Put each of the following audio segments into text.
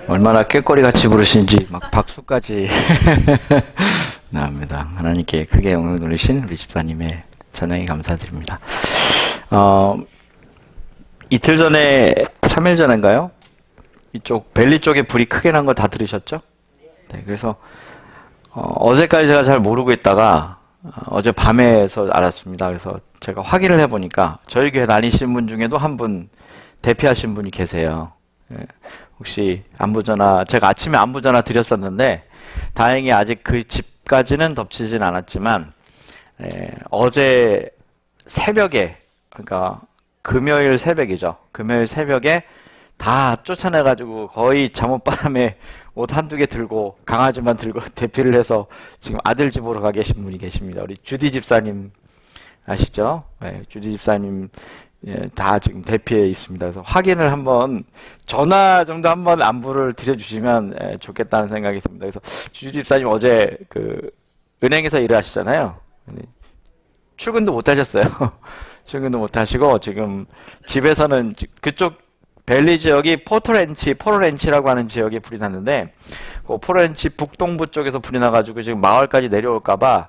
얼마나 꾀꼬리 같이 부르시는지 막 박수까지 나옵니다. 하나님께 크게 영광 돌리신 우리 집사님의 찬양에 감사드립니다. 이틀 전에 3일 전인가요? 이쪽 벨리 쪽에 불이 크게 난 거 다 들으셨죠? 네, 그래서 어제까지 제가 잘 모르고 있다가 어제 밤에서 알았습니다. 그래서 제가 확인을 해보니까 저희 교회 다니시는 분 중에도 한 분 대피하신 분이 계세요. 예, 혹시 안부전화, 제가 아침에 안부전화 드렸었는데 다행히 아직 그 집까지는 덮치진 않았지만 어제 새벽에, 그러니까 금요일 새벽이죠. 금요일 새벽에 다 쫓아내가지고 거의 잠옷바람에 옷 한두 개 들고 강아지만 들고 대피를 해서 지금 아들 집으로 가 계신 분이 계십니다. 우리 주디 집사님 아시죠? 네, 주디 집사님 다 지금 대피해 있습니다. 그래서 확인을 한번 전화 정도 한번 안부를 드려주시면 좋겠다는 생각이 듭니다. 그래서 주디 집사님 어제 그 은행에서 일을 하시잖아요. 출근도 못 하셨어요. 출근도 못 하시고 지금 집에서는 그쪽 벨리 지역이 포로렌치라고 하는 지역에 불이 났는데 그 포로렌치 북동부 쪽에서 불이 나가지고 지금 마을까지 내려올까봐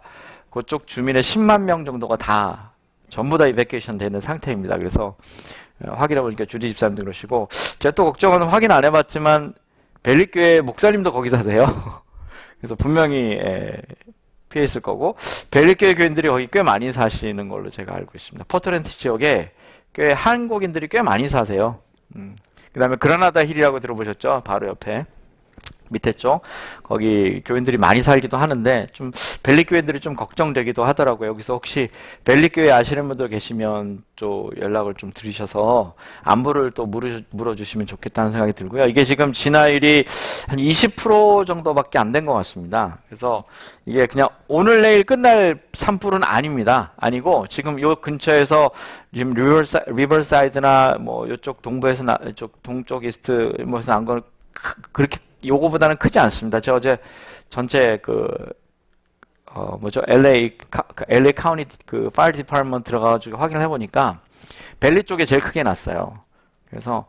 그쪽 주민의 10만 명 정도가 다 전부 다 이베케이션 되는 상태입니다. 그래서 확인해 보니까 주디 집사님도 그러시고, 제가 또 걱정은 확인 안 해봤지만 벨리교회 목사님도 거기 사세요. 그래서 분명히 피해 있을 거고, 벨리교회 교인들이 거기 꽤 많이 사시는 걸로 제가 알고 있습니다. 포트렌트 지역에 꽤 한국인들이 꽤 많이 사세요. 그 다음에 그라나다 힐이라고 들어보셨죠? 바로 옆에 밑에 쪽 거기 교인들이 많이 살기도 하는데 좀 벨리 교인들이 좀 걱정되기도 하더라고요. 여기서 혹시 벨리 교회 아시는 분들 계시면 또 연락을 좀 드리셔서 안부를 또 물어주시면 좋겠다는 생각이 들고요. 이게 지금 진화율이 한 20% 정도밖에 안 된 것 같습니다. 그래서 이게 그냥 오늘 내일 끝날 산불은 아닙니다. 아니고 지금 요 근처에서 지금 리버사이드나 뭐 이쪽 동부에서 이쪽 동쪽 이스트 뭐에서 난 건 그렇게 요거보다는 크지 않습니다. 제가 어제 전체 LA 카운티 그 파이어 디파트먼트 들어가가지고 확인을 해보니까 벨리 쪽에 제일 크게 났어요. 그래서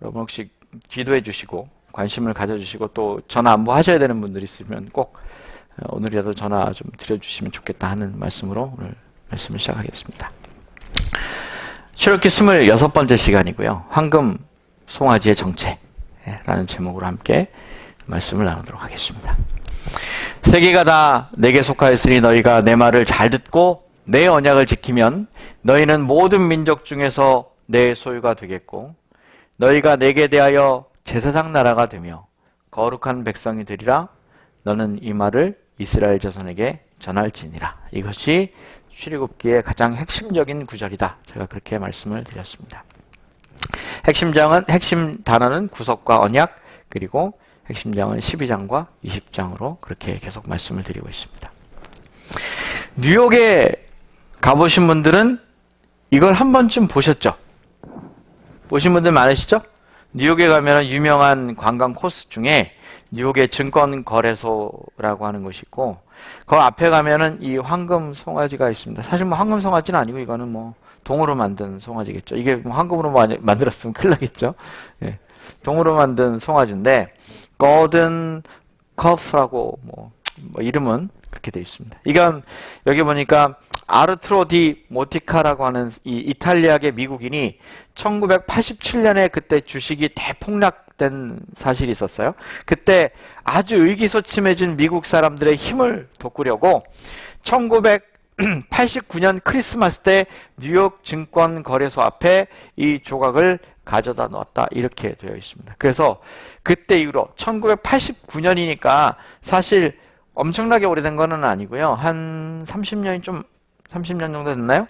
여러분 혹시 기도해 주시고 관심을 가져주시고 또 전화 안부 하셔야 되는 분들이 있으면 꼭 오늘이라도 전화 좀 드려주시면 좋겠다 하는 말씀으로 오늘 말씀을 시작하겠습니다. cherokee 26번째 시간이고요. 황금 송아지의 정체라는 제목으로 함께 말씀을 나누도록 하겠습니다. 세계가 다 내게 속하였으니 너희가 내 말을 잘 듣고 내 언약을 지키면 너희는 모든 민족 중에서 내 소유가 되겠고 너희가 내게 대하여 제사장 나라가 되며 거룩한 백성이 되리라. 너는 이 말을 이스라엘 자손에게 전할지니라. 이것이 출애굽기의 가장 핵심적인 구절이다. 제가 그렇게 말씀을 드렸습니다. 핵심 단어는 구속과 언약, 그리고 핵심장은 12장과 20장으로 그렇게 계속 말씀을 드리고 있습니다. 뉴욕에 가보신 분들은 이걸 한 번쯤 보셨죠? 보신 분들 많으시죠? 뉴욕에 가면 유명한 관광 코스 중에 뉴욕의 증권거래소라고 하는 것이 있고 그 앞에 가면은 이 황금 송아지가 있습니다. 사실 뭐 황금 송아지는 아니고 이거는 뭐 동으로 만든 송아지겠죠. 이게 뭐 황금으로 만들었으면 큰일 나겠죠. 예. 동으로 만든 송아지인데 골든 커프라고 뭐 이름은 그렇게 되어 있습니다. 이건 여기 보니까 아르투로 디 모티카라고 하는 이 이탈리아계 미국인이 1987년에 그때 주식이 대폭락된 사실이 있었어요. 그때 아주 의기소침해진 미국 사람들의 힘을 돋구려고 1989년 크리스마스 때 뉴욕 증권거래소 앞에 이 조각을 가져다 놓았다. 이렇게 되어 있습니다. 그래서 그때 이후로 1989년이니까 사실 엄청나게 오래된 거는 아니고요. 한 30년 정도 됐나요?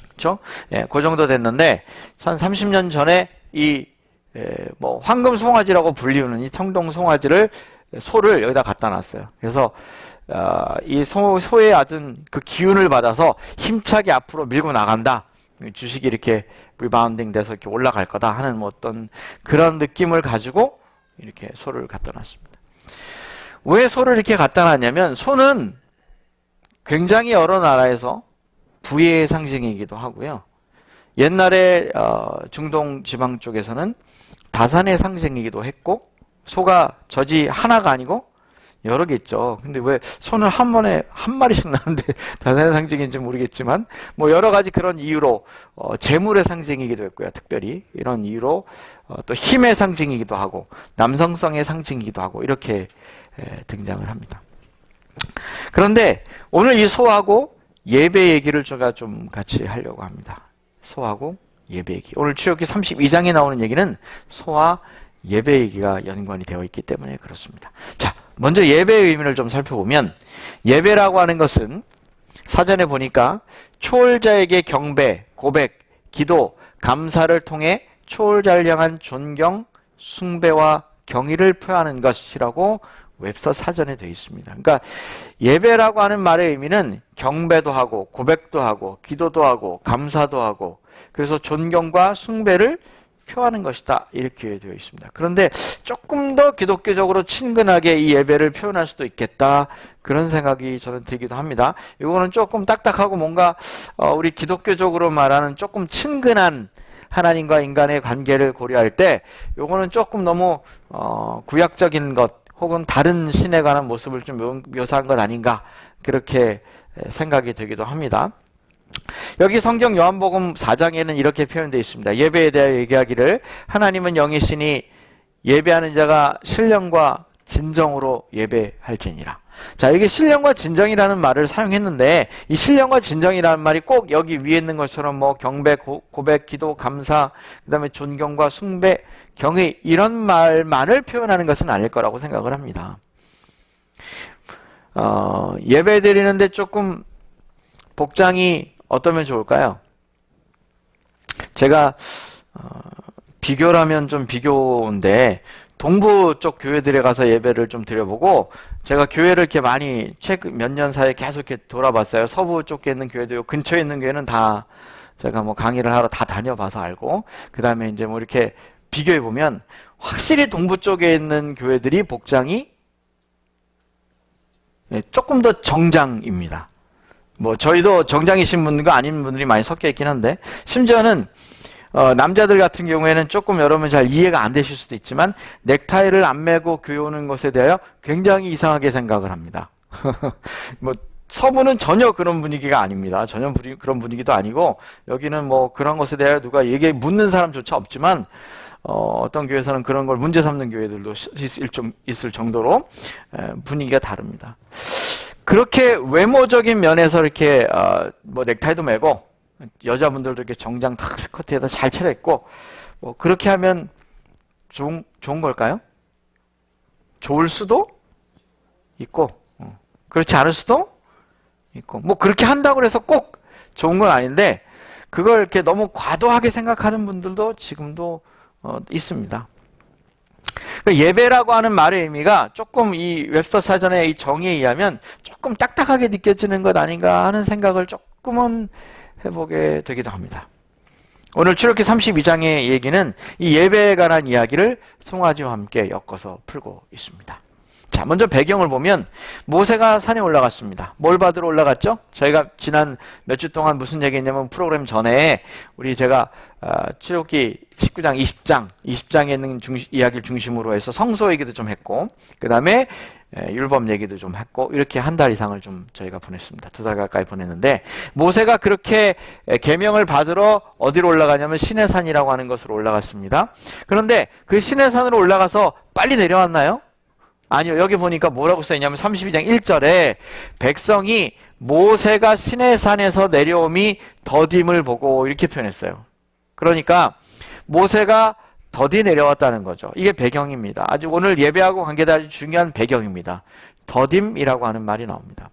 그렇죠? 예, 그 정도 됐는데 한 30년 전에 이 황금 송아지라고 불리우는 이 청동 송아지를 소를 여기다 갖다 놨어요. 그래서 이 소의 아주 그 기운을 받아서 힘차게 앞으로 밀고 나간다. 주식이 이렇게 리바운딩 돼서 이렇게 올라갈 거다 하는 뭐 어떤 그런 느낌을 가지고 이렇게 소를 갖다 놨습니다. 왜 소를 이렇게 갖다 놨냐면 소는 굉장히 여러 나라에서 부의 상징이기도 하고요. 옛날에 중동 지방 쪽에서는 다산의 상징이기도 했고 소가 젖이 하나가 아니고 여러 개 있죠. 근데 왜 소는 한 번에 한 마리씩 나는데 자산의 상징인지 모르겠지만 뭐 여러 가지 그런 이유로 재물의 상징이기도 했고요. 특별히 이런 이유로 또 힘의 상징이기도 하고 남성성의 상징이기도 하고 이렇게 등장을 합니다. 그런데 오늘 이 소하고 예배 얘기를 제가 좀 같이 하려고 합니다. 소하고 예배 얘기. 오늘 출애굽기 32장에 나오는 얘기는 소와 예배 얘기가 연관이 되어 있기 때문에 그렇습니다. 자, 먼저 예배의 의미를 좀 살펴보면 예배라고 하는 것은 사전에 보니까 초월자에게 경배, 고백, 기도, 감사를 통해 초월자를 향한 존경, 숭배와 경의를 표하는 것이라고 웹서 사전에 되어 있습니다. 그러니까 예배라고 하는 말의 의미는 경배도 하고 고백도 하고 기도도 하고 감사도 하고 그래서 존경과 숭배를 표하는 것이다 이렇게 되어 있습니다. 그런데 조금 더 기독교적으로 친근하게 이 예배를 표현할 수도 있겠다 그런 생각이 저는 들기도 합니다. 이거는 조금 딱딱하고 뭔가 우리 기독교적으로 말하는 조금 친근한 하나님과 인간의 관계를 고려할 때 이거는 조금 너무 구약적인 것 혹은 다른 신에 관한 모습을 좀 묘사한 것 아닌가 그렇게 생각이 되기도 합니다. 여기 성경 요한복음 4장에는 이렇게 표현되어 있습니다. 예배에 대하여 얘기하기를 하나님은 영이시니 예배하는 자가 신령과 진정으로 예배할지니라. 자, 이게 신령과 진정이라는 말을 사용했는데 이 신령과 진정이라는 말이 꼭 여기 위에 있는 것처럼 뭐 경배, 고백, 기도, 감사, 그 다음에 존경과 숭배, 경의 이런 말만을 표현하는 것은 아닐 거라고 생각을 합니다. 예배 드리는데 조금 복장이 어떠면 좋을까요? 제가 비교라면 좀 비교인데 동부 쪽 교회들에 가서 예배를 좀 드려보고 제가 교회를 이렇게 많이 최근 몇 년 사이에 계속 이렇게 돌아봤어요. 서부 쪽에 있는 교회도 요 근처에 있는 교회는 다 제가 뭐 강의를 하러 다 다녀봐서 알고 그 다음에 이제 뭐 이렇게 비교해 보면 확실히 동부 쪽에 있는 교회들이 복장이 조금 더 정장입니다. 뭐 저희도 정장이신 분들과 아닌 분들이 많이 섞여 있긴 한데 심지어는 남자들 같은 경우에는 조금 여러분 잘 이해가 안 되실 수도 있지만 넥타이를 안 매고 교회 오는 것에 대하여 굉장히 이상하게 생각을 합니다. 뭐 서부는 전혀 그런 분위기가 아닙니다. 전혀 그런 분위기도 아니고 여기는 뭐 그런 것에 대하여 누가 묻는 사람조차 없지만 어떤 교회에서는 그런 걸 문제 삼는 교회들도 있을 정도로 분위기가 다릅니다. 그렇게 외모적인 면에서 이렇게 뭐 넥타이도 매고 여자분들도 이렇게 정장 탁 스커트에다 잘 차려입고 뭐 그렇게 하면 좋은 걸까요? 좋을 수도 있고 그렇지 않을 수도 있고 뭐 그렇게 한다고 해서 꼭 좋은 건 아닌데 그걸 이렇게 너무 과도하게 생각하는 분들도 지금도 있습니다. 그러니까 예배라고 하는 말의 의미가 조금 이 웹서 사전의 이 정의에 의하면 조금 딱딱하게 느껴지는 것 아닌가 하는 생각을 조금은 해보게 되기도 합니다. 오늘 출애굽기 32장의 얘기는 이 예배에 관한 이야기를 송아지와 함께 엮어서 풀고 있습니다. 자, 먼저 배경을 보면 모세가 산에 올라갔습니다. 뭘 받으러 올라갔죠? 저희가 지난 몇 주 동안 무슨 얘기했냐면 프로그램 전에 제가 출애굽기 19장, 20장에 있는 이야기를 중심으로 해서 성소 얘기도 좀 했고 그 다음에 율법 얘기도 좀 했고 이렇게 한 달 이상을 좀 저희가 보냈습니다. 2달 가까이 보냈는데 모세가 그렇게 계명을 받으러 어디로 올라가냐면 시내산이라고 하는 것으로 올라갔습니다. 그런데 그 시내산으로 올라가서 빨리 내려왔나요? 아니요. 여기 보니까 뭐라고 써있냐면 32장 1절에 백성이 모세가 시내산에서 내려옴이 더딤을 보고 이렇게 표현했어요. 그러니까 모세가 더디 내려왔다는 거죠. 이게 배경입니다. 아주 오늘 예배하고 관계된 아주 중요한 배경입니다. 더딤이라고 하는 말이 나옵니다.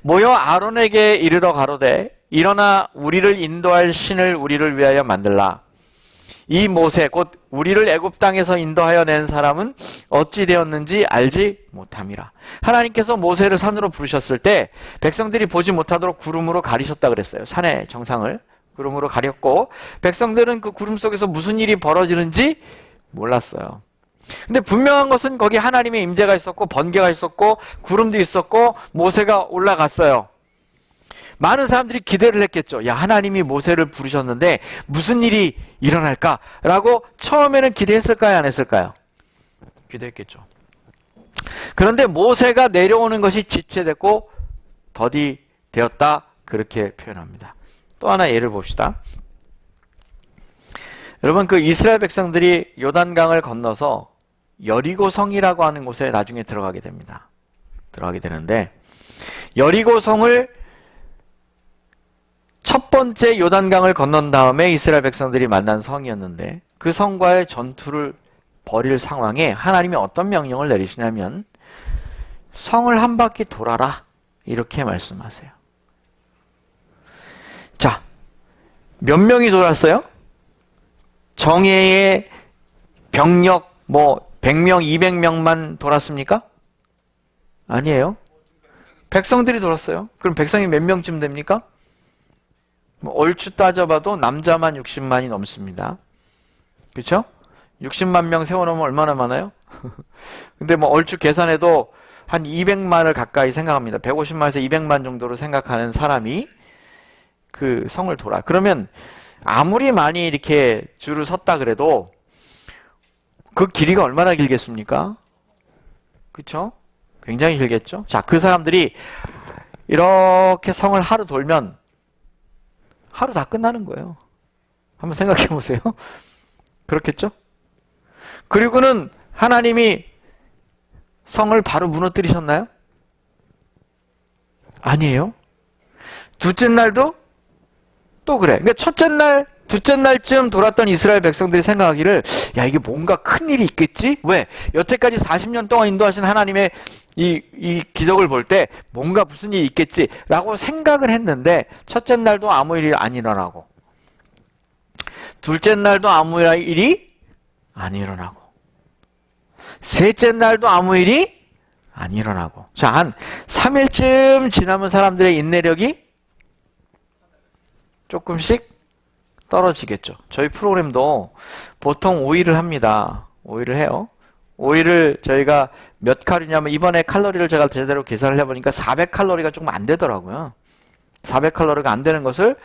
모여 아론에게 이르러 가로되 일어나 우리를 인도할 신을 우리를 위하여 만들라. 이 모세 곧 우리를 애굽 땅에서 인도하여 낸 사람은 어찌 되었는지 알지 못함이라. 하나님께서 모세를 산으로 부르셨을 때 백성들이 보지 못하도록 구름으로 가리셨다 그랬어요. 산의 정상을 구름으로 가렸고 백성들은 그 구름 속에서 무슨 일이 벌어지는지 몰랐어요. 근데 분명한 것은 거기 하나님의 임재가 있었고 번개가 있었고 구름도 있었고 모세가 올라갔어요. 많은 사람들이 기대를 했겠죠. 야, 하나님이 모세를 부르셨는데 무슨 일이 일어날까라고 처음에는 기대했을까요? 안 했을까요? 기도했겠죠. 그런데 모세가 내려오는 것이 지체됐고 더디 되었다. 그렇게 표현합니다. 또 하나 예를 봅시다. 여러분, 그 이스라엘 백성들이 요단강을 건너서 여리고 성이라고 하는 곳에 나중에 들어가게 됩니다. 들어가게 되는데, 여리고 성을 첫 번째 요단강을 건넌 다음에 이스라엘 백성들이 만난 성이었는데, 그 성과의 전투를 벌일 상황에 하나님이 어떤 명령을 내리시냐면 성을 한 바퀴 돌아라, 이렇게 말씀하세요. 자, 몇 명이 돌았어요? 정예의 병력 100명, 200명만 돌았습니까? 아니에요. 백성들이 돌았어요. 그럼 백성이 몇 명쯤 됩니까? 얼추 따져봐도 남자만 60만이 넘습니다. 그렇죠? 60만 명 세워놓으면 얼마나 많아요? 근데 얼추 계산해도 한 200만을 가까이 생각합니다. 150만에서 200만 정도로 생각하는 사람이 그 성을 돌아. 그러면 아무리 많이 이렇게 줄을 섰다 그래도 그 길이가 얼마나 길겠습니까? 그렇죠? 굉장히 길겠죠? 자, 그 사람들이 이렇게 성을 하루 돌면 하루 다 끝나는 거예요. 한번 생각해 보세요. 그렇겠죠? 그리고는 하나님이 성을 바로 무너뜨리셨나요? 아니에요. 둘째 날도 또 그래. 그러니까 첫째 날, 둘째 날쯤 돌았던 이스라엘 백성들이 생각하기를, 야, 이게 뭔가 큰일이 있겠지? 왜? 여태까지 40년 동안 인도하신 하나님의 이 기적을 볼 때 뭔가 무슨 일이 있겠지? 라고 생각을 했는데, 첫째 날도 아무 일이 안 일어나고, 둘째 날도 아무 일이 안 일어나고, 셋째 날도 아무 일이 안 일어나고. 자, 한 3일쯤 지나면 사람들의 인내력이 조금씩 떨어지겠죠. 저희 프로그램도 보통 5일을 합니다. 5일을 해요. 5일을 저희가 몇 칼로리냐면, 이번에 칼로리를 제가 제대로 계산을 해보니까 400칼로리가 조금 안 되더라고요. 400칼로리가 안 되는 것을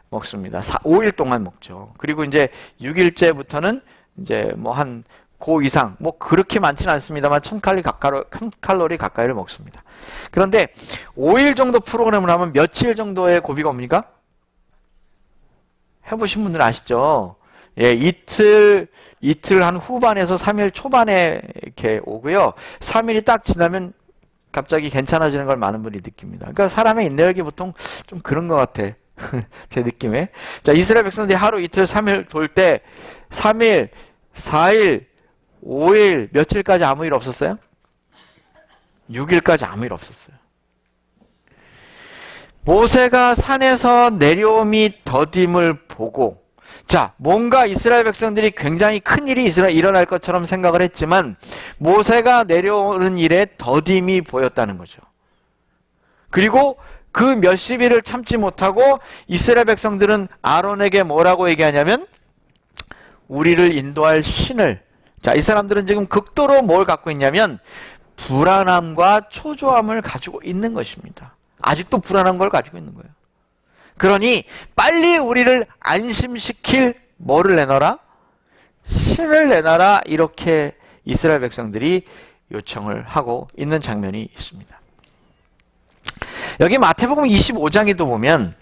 먹습니다. 5일 동안 먹죠. 그리고 이제 6일째부터는 이제 한 그 이상, 그렇게 많지는 않습니다만 1000칼로리 가까이를 먹습니다. 그런데 5일 정도 프로그램을 하면 며칠 정도의 고비가 옵니까? 해보신 분들 아시죠? 예, 이틀 한 후반에서 3일 초반에 이렇게 오고요. 3일이 딱 지나면 갑자기 괜찮아지는 걸 많은 분이 느낍니다. 그러니까 사람의 인내력이 보통 좀 그런 것 같아. 제 느낌에. 자, 이스라엘 백성들이 하루 이틀 3일 돌 때 3일, 4일, 5일, 며칠까지 아무 일 없었어요? 6일까지 아무 일 없었어요. 모세가 산에서 내려옴이 더딤을 보고, 자, 뭔가 이스라엘 백성들이 굉장히 큰 일이 일어날 것처럼 생각을 했지만 모세가 내려오는 일에 더딤이 보였다는 거죠. 그리고 그 몇십 일을 참지 못하고 이스라엘 백성들은 아론에게 뭐라고 얘기하냐면, 우리를 인도할 신을, 자, 이 사람들은 지금 극도로 뭘 갖고 있냐면 불안함과 초조함을 가지고 있는 것입니다. 아직도 불안한 걸 가지고 있는 거예요. 그러니 빨리 우리를 안심시킬 뭐를 내놔라? 신을 내놔라. 이렇게 이스라엘 백성들이 요청을 하고 있는 장면이 있습니다. 여기 마태복음 25장에도 보면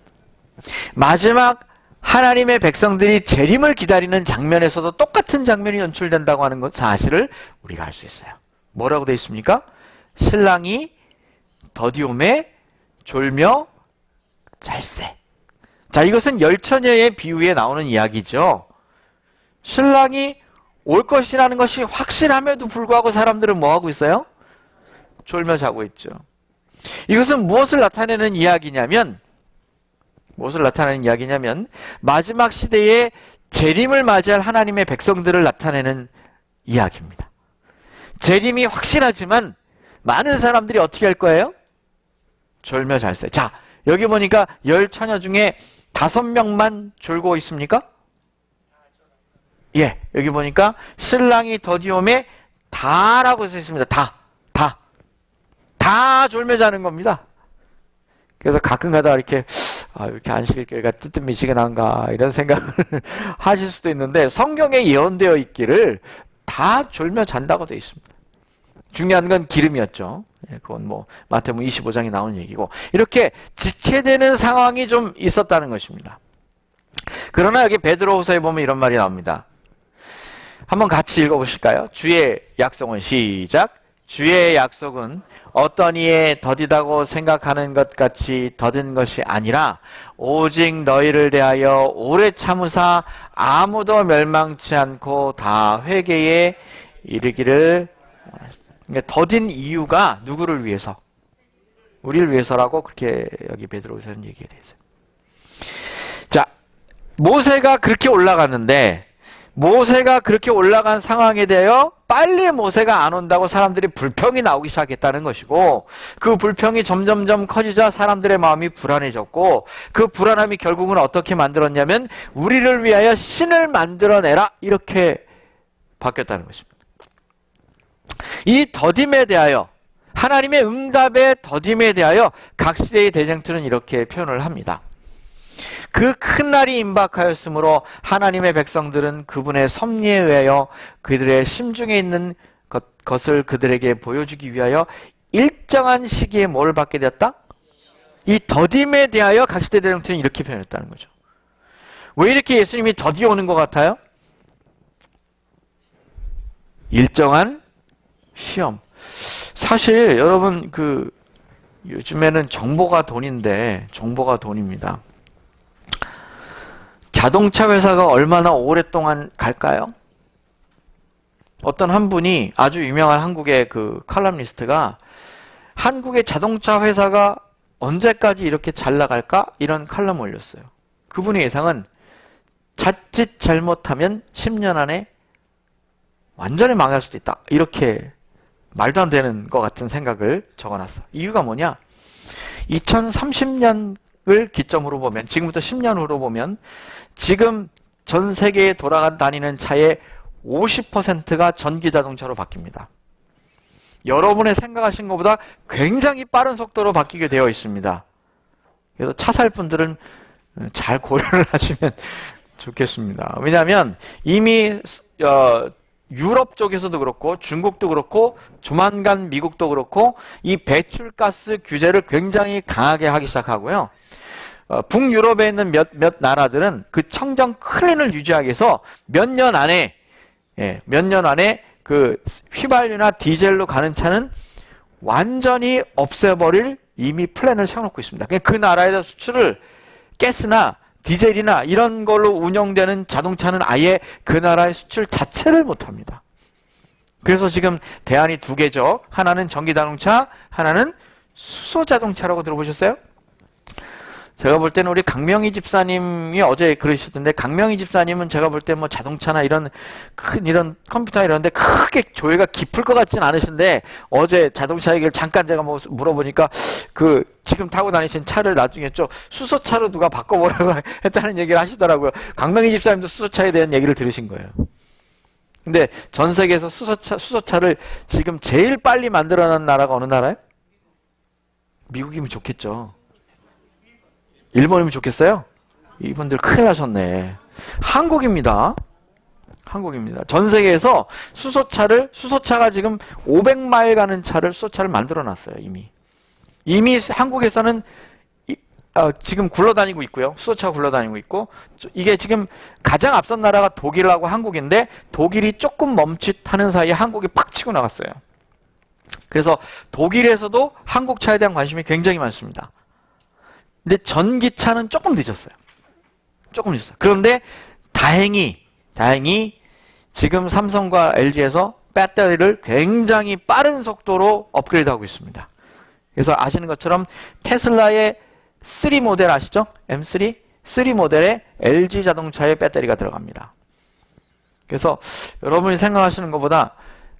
마지막 하나님의 백성들이 재림을 기다리는 장면에서도 똑같은 장면이 연출된다고 하는 것 사실을 우리가 알 수 있어요. 뭐라고 되어 있습니까? 신랑이 더디움에 졸며 잘세. 자, 이것은 열처녀의 비유에 나오는 이야기죠. 신랑이 올 것이라는 것이 확실함에도 불구하고 사람들은 뭐하고 있어요? 졸며 자고 있죠. 이것은 무엇을 나타내는 이야기냐면, 마지막 시대에 재림을 맞이할 하나님의 백성들을 나타내는 이야기입니다. 재림이 확실하지만 많은 사람들이 어떻게 할 거예요? 졸며 잘세. 자, 여기 보니까 10처녀 중에 5명만 졸고 있습니까? 예, 여기 보니까 신랑이 더디움에 다라고 써 있습니다. 다 졸며 자는 겁니다. 그래서 가끔 가다가 이렇게 이렇게 안식일교회가 뜨뜻미지근한가 이런 생각을 하실 수도 있는데, 성경에 예언되어 있기를 다 졸며 잔다고 되어 있습니다. 중요한 건 기름이었죠. 그건 뭐 마태복음 25장에 나오는 얘기고, 이렇게 지체되는 상황이 좀 있었다는 것입니다. 그러나 여기 베드로후서에 보면 이런 말이 나옵니다. 한번 같이 읽어보실까요? 주의 약속은, 시작. 주의 약속은 어떤 이에 더디다고 생각하는 것 같이 더딘 것이 아니라 오직 너희를 대하여 오래 참으사 아무도 멸망치 않고 다 회개에 이르기를. 더딘 이유가 누구를 위해서? 우리를 위해서라고 그렇게 여기 베드로후서는 얘기가 되어 있어요. 자, 모세가 그렇게 올라갔는데, 모세가 그렇게 올라간 상황에 대하여 빨리 모세가 안 온다고 사람들이 불평이 나오기 시작했다는 것이고, 그 불평이 점점점 커지자 사람들의 마음이 불안해졌고, 그 불안함이 결국은 어떻게 만들었냐면 우리를 위하여 신을 만들어내라, 이렇게 바뀌었다는 것입니다. 이 더딤에 대하여, 하나님의 응답의 더딤에 대하여 각 시대의 대쟁투는 이렇게 표현을 합니다. 그 큰 날이 임박하였으므로 하나님의 백성들은 그분의 섭리에 의하여 그들의 심중에 있는 것을 그들에게 보여주기 위하여 일정한 시기에 뭘 받게 되었다? 이 더딤에 대하여 각 시대 대쟁투는 이렇게 표현했다는 거죠. 왜 이렇게 예수님이 더디 오는 것 같아요? 일정한 시험. 사실 여러분, 요즘에는 정보가 돈인데, 정보가 돈입니다. 자동차 회사가 얼마나 오랫동안 갈까요? 어떤 한 분이, 아주 유명한 한국의 칼럼니스트가 한국의 자동차 회사가 언제까지 이렇게 잘 나갈까? 이런 칼럼을 올렸어요. 그분의 예상은 자칫 잘못하면 10년 안에 완전히 망할 수도 있다, 이렇게 말도 안 되는 것 같은 생각을 적어놨어. 이유가 뭐냐? 2030년을 기점으로 보면, 지금부터 10년 후로 보면 지금 전 세계에 다니는 차의 50%가 전기 자동차로 바뀝니다. 여러분의 생각하신 것보다 굉장히 빠른 속도로 바뀌게 되어 있습니다. 그래서 차 살 분들은 잘 고려를 하시면 좋겠습니다. 왜냐하면 이미 유럽 쪽에서도 그렇고 중국도 그렇고 조만간 미국도 그렇고 이 배출가스 규제를 굉장히 강하게 하기 시작하고요. 북유럽에 있는 몇 나라들은 그 청정 클린을 유지하기 위해서 몇 년 안에 그 휘발유나 디젤로 가는 차는 완전히 없애버릴 이미 플랜을 세워놓고 있습니다. 그 나라에다 수출을 가스나 디젤이나 이런 걸로 운영되는 자동차는 아예 그 나라의 수출 자체를 못합니다. 그래서 지금 대안이 두 개죠. 하나는 전기 자동차, 하나는 수소 자동차라고 들어보셨어요? 제가 볼 때는 우리 강명희 집사님이 어제 그러시던데, 강명희 집사님은 제가 볼 때 뭐 자동차나 이런 컴퓨터 이런데 크게 조예가 깊을 것 같진 않으신데, 어제 자동차 얘기를 잠깐 제가 뭐 물어보니까 지금 타고 다니신 차를 나중에 수소차로 누가 바꿔보라고 했다는 얘기를 하시더라고요. 강명희 집사님도 수소차에 대한 얘기를 들으신 거예요. 근데 전 세계에서 수소차를 지금 제일 빨리 만들어낸 나라가 어느 나라예요? 미국이면 좋겠죠. 일본이면 좋겠어요? 이분들 큰일 나셨네. 한국입니다. 한국입니다. 전 세계에서 수소차가 지금 500마일 가는 수소차를 만들어 놨어요, 이미. 이미 한국에서는 지금 굴러다니고 있고요. 수소차가 굴러다니고 있고, 이게 지금 가장 앞선 나라가 독일하고 한국인데, 독일이 조금 멈칫하는 사이에 한국이 팍 치고 나갔어요. 그래서 독일에서도 한국 차에 대한 관심이 굉장히 많습니다. 근데 전기차는 조금 늦었어요. 조금 늦었어요. 그런데 다행히 지금 삼성과 LG에서 배터리를 굉장히 빠른 속도로 업그레이드하고 있습니다. 그래서 아시는 것처럼 테슬라의 3 모델 아시죠? M3? 3 모델에 LG 자동차의 배터리가 들어갑니다. 그래서 여러분이 생각하시는 것보다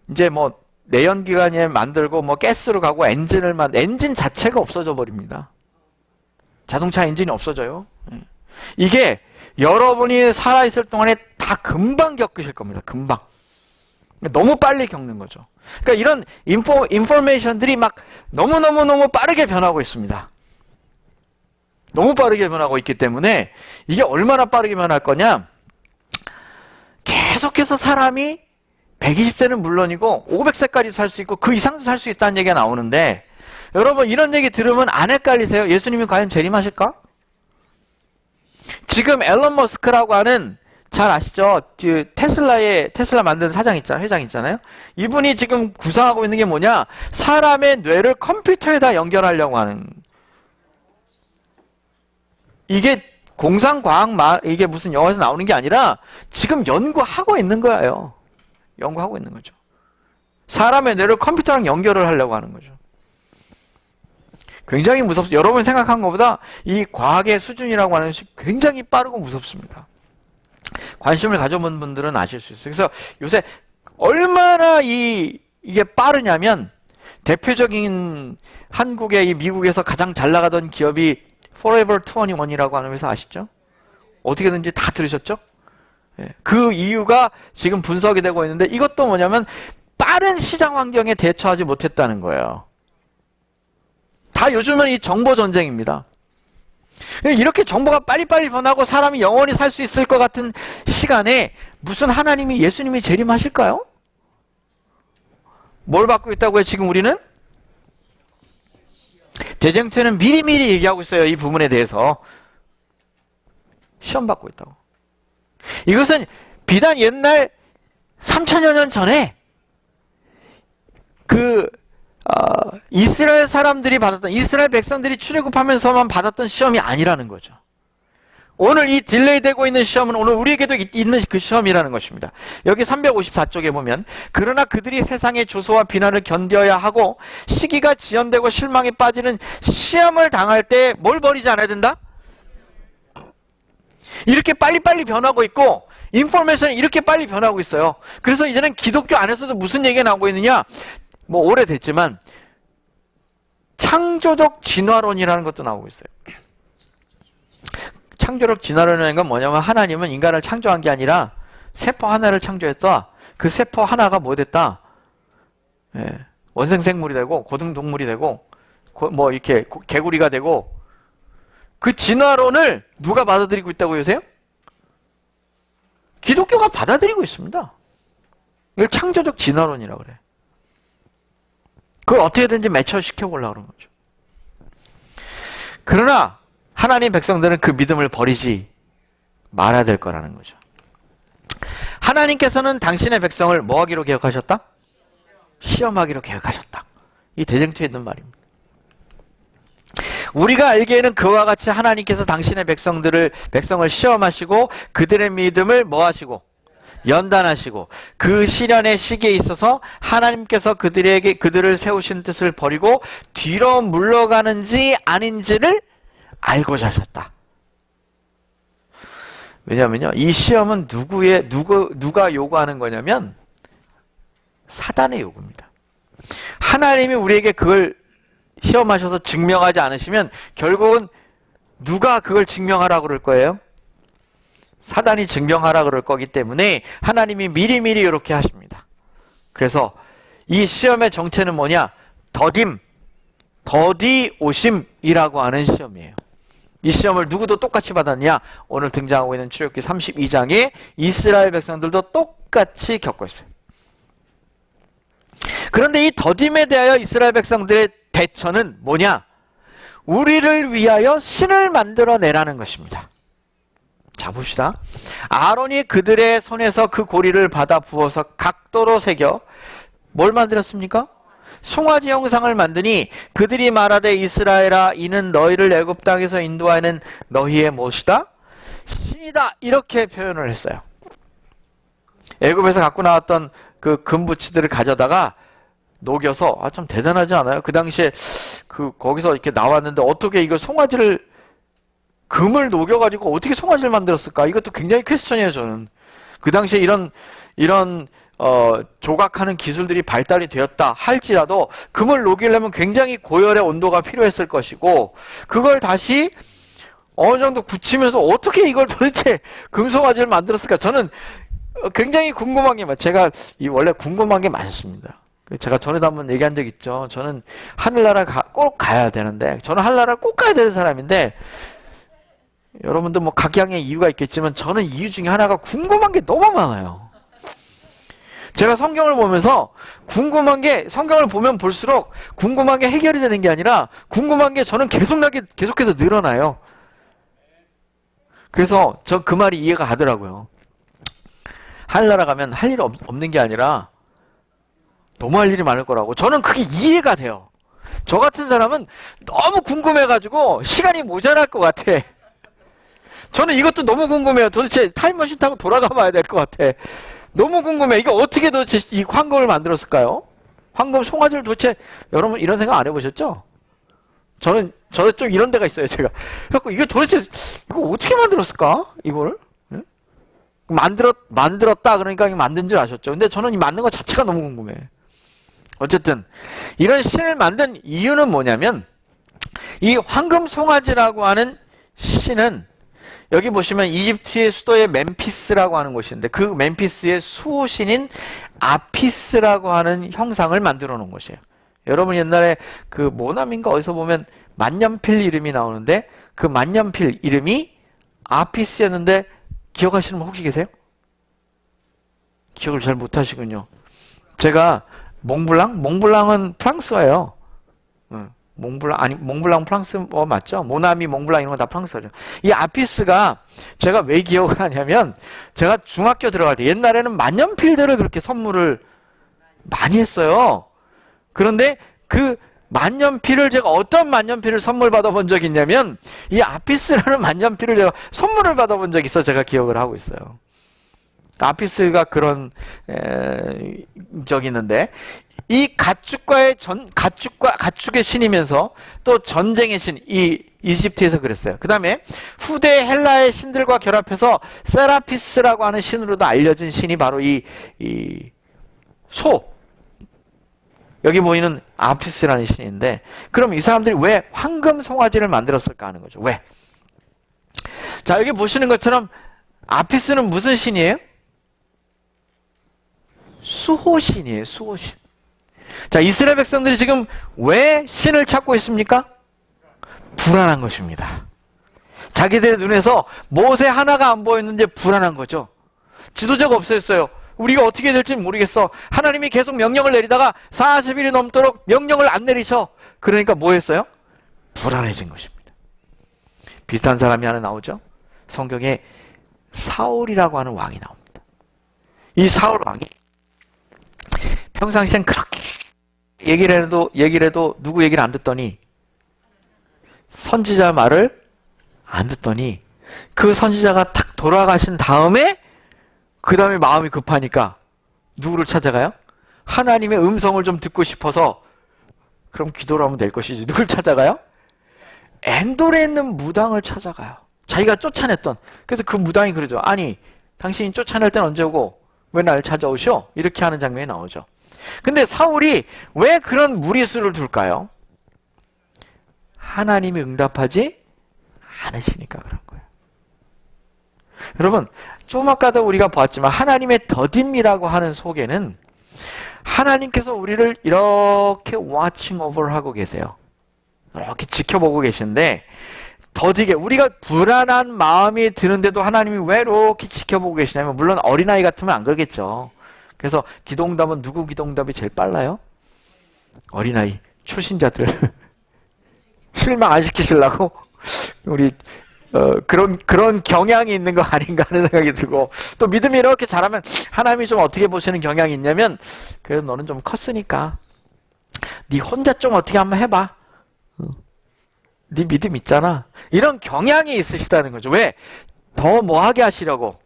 이제 뭐 내연기관에 만들고 뭐 가스로 가고 엔진 자체가 없어져 버립니다. 자동차 엔진이 없어져요. 이게 여러분이 살아있을 동안에 다 금방 겪으실 겁니다. 금방. 너무 빨리 겪는 거죠. 그러니까 이런 인포메이션들이 막 너무 빠르게 변하고 있습니다. 너무 빠르게 변하고 있기 때문에 이게 얼마나 빠르게 변할 거냐? 계속해서 사람이 120세는 물론이고 500세까지 살 수 있고 그 이상도 살 수 있다는 얘기가 나오는데 여러분 이런 얘기 들으면 안 헷갈리세요? 예수님이 과연 재림하실까? 지금 앨런 머스크라고 하는 잘 아시죠? 테슬라 만든 회장 있잖아요. 이분이 지금 구상하고 있는 게 뭐냐? 사람의 뇌를 컴퓨터에다 연결하려고 하는. 이게 이게 무슨 영화에서 나오는 게 아니라 지금 연구하고 있는 거예요. 연구하고 있는 거죠. 사람의 뇌를 컴퓨터랑 연결을 하려고 하는 거죠. 굉장히 무섭습니다. 여러분이 생각한 것보다 이 과학의 수준이라고 하는 것이 굉장히 빠르고 무섭습니다. 관심을 가져본 분들은 아실 수 있어요. 그래서 요새 얼마나 이게 빠르냐면 대표적인 미국에서 가장 잘 나가던 기업이 Forever 21이라고 하는 회사 아시죠? 어떻게든지 다 들으셨죠? 그 이유가 지금 분석이 되고 있는데 이것도 뭐냐면 빠른 시장 환경에 대처하지 못했다는 거예요. 다 요즘은 이 정보 전쟁입니다. 이렇게 정보가 빨리빨리 변하고 사람이 영원히 살 수 있을 것 같은 시간에 무슨 예수님이 재림하실까요? 뭘 받고 있다고요? 지금 우리는? 대쟁투에는 미리미리 얘기하고 있어요. 이 부분에 대해서. 시험 받고 있다고. 이것은 비단 옛날 3000여 년 전에 이스라엘 백성들이 출애굽하면서만 받았던 시험이 아니라는 거죠. 오늘 이 딜레이 되고 있는 시험은 오늘 우리에게도 있는 그 시험이라는 것입니다. 여기 354쪽에 보면 그러나 그들이 세상의 조소와 비난을 견뎌야 하고 시기가 지연되고 실망에 빠지는 시험을 당할 때 뭘 버리지 않아야 된다? 이렇게 빨리빨리 변하고 있고 인포메이션이 이렇게 빨리 변하고 있어요. 그래서 이제는 기독교 안에서도 무슨 얘기가 나오고 있느냐? 뭐 오래됐지만 창조적 진화론이라는 것도 나오고 있어요. 창조적 진화론이라는 건 뭐냐면 하나님은 인간을 창조한 게 아니라 세포 하나를 창조했다. 그 세포 하나가 뭐 됐다? 원생생물이 되고 고등동물이 되고 이렇게 개구리가 되고 그 진화론을 누가 받아들이고 있다고 요새요? 기독교가 받아들이고 있습니다. 이걸 창조적 진화론이라고 그래. 그걸 어떻게든지 매처시켜 보려고 그런 거죠. 그러나 하나님 백성들은 그 믿음을 버리지 말아야 될 거라는 거죠. 하나님께서는 당신의 백성을 뭐 하기로 계획하셨다? 시험하기로 계획하셨다. 이 대쟁투에 있는 말입니다. 우리가 알기에는 그와 같이 하나님께서 당신의 백성을 시험하시고 그들의 믿음을 뭐 하시고? 연단하시고 그 시련의 시기에 있어서 하나님께서 그들을 세우신 뜻을 버리고 뒤로 물러가는지 아닌지를 알고자 하셨다. 왜냐면요, 이 시험은 누가 요구하는 거냐면 사단의 요구입니다. 하나님이 우리에게 그걸 시험하셔서 증명하지 않으시면 결국은 누가 그걸 증명하라고 그럴 거예요? 사단이 증명하라 그럴 거기 때문에 하나님이 미리미리 이렇게 하십니다. 그래서 이 시험의 정체는 뭐냐? 더디오심이라고 하는 시험이에요. 이 시험을 누구도 똑같이 받았냐? 오늘 등장하고 있는 출애굽기 32장에 이스라엘 백성들도 똑같이 겪고 있어요. 그런데 이 더딤에 대하여 이스라엘 백성들의 대처는 뭐냐? 우리를 위하여 신을 만들어내라는 것입니다. 자, 봅시다. 아론이 그들의 손에서 그 고리를 받아 부어서 각도로 새겨 뭘 만들었습니까? 송아지 형상을 만드니 그들이 말하되 이스라엘아 이는 너희를 애굽 땅에서 인도하는 너희의 무엇이다? 신이다. 이렇게 표현을 했어요. 애굽에서 갖고 나왔던 그 금부치들을 가져다가 녹여서 좀 대단하지 않아요? 그 당시에 거기서 이렇게 나왔는데 어떻게 이걸 금을 녹여가지고 어떻게 송아지를 만들었을까? 이것도 굉장히 퀘스천이에요, 저는. 그 당시에 이런 조각하는 기술들이 발달이 되었다 할지라도 금을 녹이려면 굉장히 고열의 온도가 필요했을 것이고 그걸 다시 어느 정도 굳히면서 어떻게 이걸 도대체 금송아지를 만들었을까? 저는 굉장히 궁금한 게 제가 원래 궁금한 게 많습니다. 제가 전에도 한번 얘기한 적 있죠. 저는 하늘나라 꼭 가야 되는데 저는 하늘나라를 꼭 가야 되는 사람인데 여러분들 각양의 이유가 있겠지만 저는 이유 중에 하나가 궁금한 게 너무 많아요. 제가 성경을 보면서 궁금한 게, 성경을 보면 볼수록 궁금한 게 해결이 되는 게 아니라 궁금한 게 저는 계속해서 늘어나요. 그래서 저 그 말이 이해가 가더라고요. 하늘나라 가면 할 일 없는 게 아니라 너무 할 일이 많을 거라고. 저는 그게 이해가 돼요. 저 같은 사람은 너무 궁금해가지고 시간이 모자랄 것 같아. 저는 이것도 너무 궁금해요. 도대체 타임머신 타고 돌아가 봐야 될 것 같아. 너무 궁금해. 이거 어떻게 도대체 이 황금을 만들었을까요? 황금 송아지를 도대체, 여러분 이런 생각 안 해보셨죠? 저는 좀 이런 데가 있어요, 제가. 그래갖고 이거 도대체, 이거 어떻게 만들었을까? 이거를? 예? 만들었다 그러니까 만든 줄 아셨죠? 근데 저는 이 만든 것 자체가 너무 궁금해. 어쨌든, 이런 신을 만든 이유는 뭐냐면, 이 황금 송아지라고 하는 신은 여기 보시면 이집트의 수도의 멤피스라고 하는 곳인데 그 멤피스의 수호신인 아피스라고 하는 형상을 만들어 놓은 것이에요. 여러분 옛날에 그 모남인가 어디서 보면 만년필 이름이 나오는데 그 만년필 이름이 아피스였는데 기억하시는 분 혹시 계세요? 기억을 잘 못하시군요. 제가 몽블랑은 프랑스어예요. 몽블랑 프랑스어 맞죠? 모나미, 몽블랑 이런 건 다 프랑스어죠. 이 아피스가 제가 왜 기억을 하냐면 제가 중학교 들어갈 때 옛날에는 만년필들을 그렇게 선물을 많이 했어요. 그런데 그 만년필을 제가 어떤 만년필을 선물 받아본 적이 있냐면 이 아피스라는 만년필을 제가 선물을 받아본 적이 있어 제가 기억을 하고 있어요. 아피스가 그런 적이 있는데 이 가축의 신이면서 또 전쟁의 신, 이 이집트에서 그랬어요. 그 다음에 후대 헬라의 신들과 결합해서 세라피스라고 하는 신으로도 알려진 신이 바로 여기 보이는 아피스라는 신인데, 그럼 이 사람들이 왜 황금 송아지를 만들었을까 하는 거죠. 왜? 자, 여기 보시는 것처럼 아피스는 무슨 신이에요? 수호신이에요. 수호신. 자, 이스라엘 백성들이 지금 왜 신을 찾고 있습니까? 불안한 것입니다. 자기들의 눈에서 못의 하나가 안 보였는데 불안한 거죠. 지도자가 없어졌어요. 우리가 어떻게 될지 모르겠어. 하나님이 계속 명령을 내리다가 40일이 넘도록 명령을 안 내리셔. 그러니까 뭐 했어요? 불안해진 것입니다. 비슷한 사람이 하나 나오죠. 성경에 사울이라고 하는 왕이 나옵니다. 이 사울 왕이 평상시엔 그렇게 얘기를 해도 누구 얘기를 안 듣더니 선지자 말을 안 듣더니 그 선지자가 탁 돌아가신 다음에 그 다음에 마음이 급하니까 누구를 찾아가요? 하나님의 음성을 좀 듣고 싶어서 그럼 기도를 하면 될 것이지. 누굴 찾아가요? 엔돌에 있는 무당을 찾아가요. 자기가 쫓아냈던. 그래서 그 무당이 그러죠. 아니 당신이 쫓아낼 땐 언제 오고 왜 나를 찾아오셔? 이렇게 하는 장면이 나오죠. 근데 사울이 왜 그런 무리수를 둘까요? 하나님이 응답하지 않으시니까 그런 거예요. 여러분, 좀 아까도 우리가 봤지만 하나님의 더딤이라고 하는 속에는 하나님께서 우리를 이렇게 watching over 하고 계세요. 이렇게 지켜보고 계신데 더디게 우리가 불안한 마음이 드는데도 하나님이 왜 이렇게 지켜보고 계시냐면 물론 어린아이 같으면 안 그러겠죠. 그래서 기도응답은 누구 기도응답이 제일 빨라요? 어린아이, 초신자들 실망 안 시키시려고 우리 그런 경향이 있는 거 아닌가 하는 생각이 들고, 또 믿음이 이렇게 자라면 하나님이 좀 어떻게 보시는 경향이 있냐면 그래도 너는 좀 컸으니까 네 혼자 좀 어떻게 한번 해봐. 네 믿음 있잖아. 이런 경향이 있으시다는 거죠. 왜? 더 뭐하게 하시려고?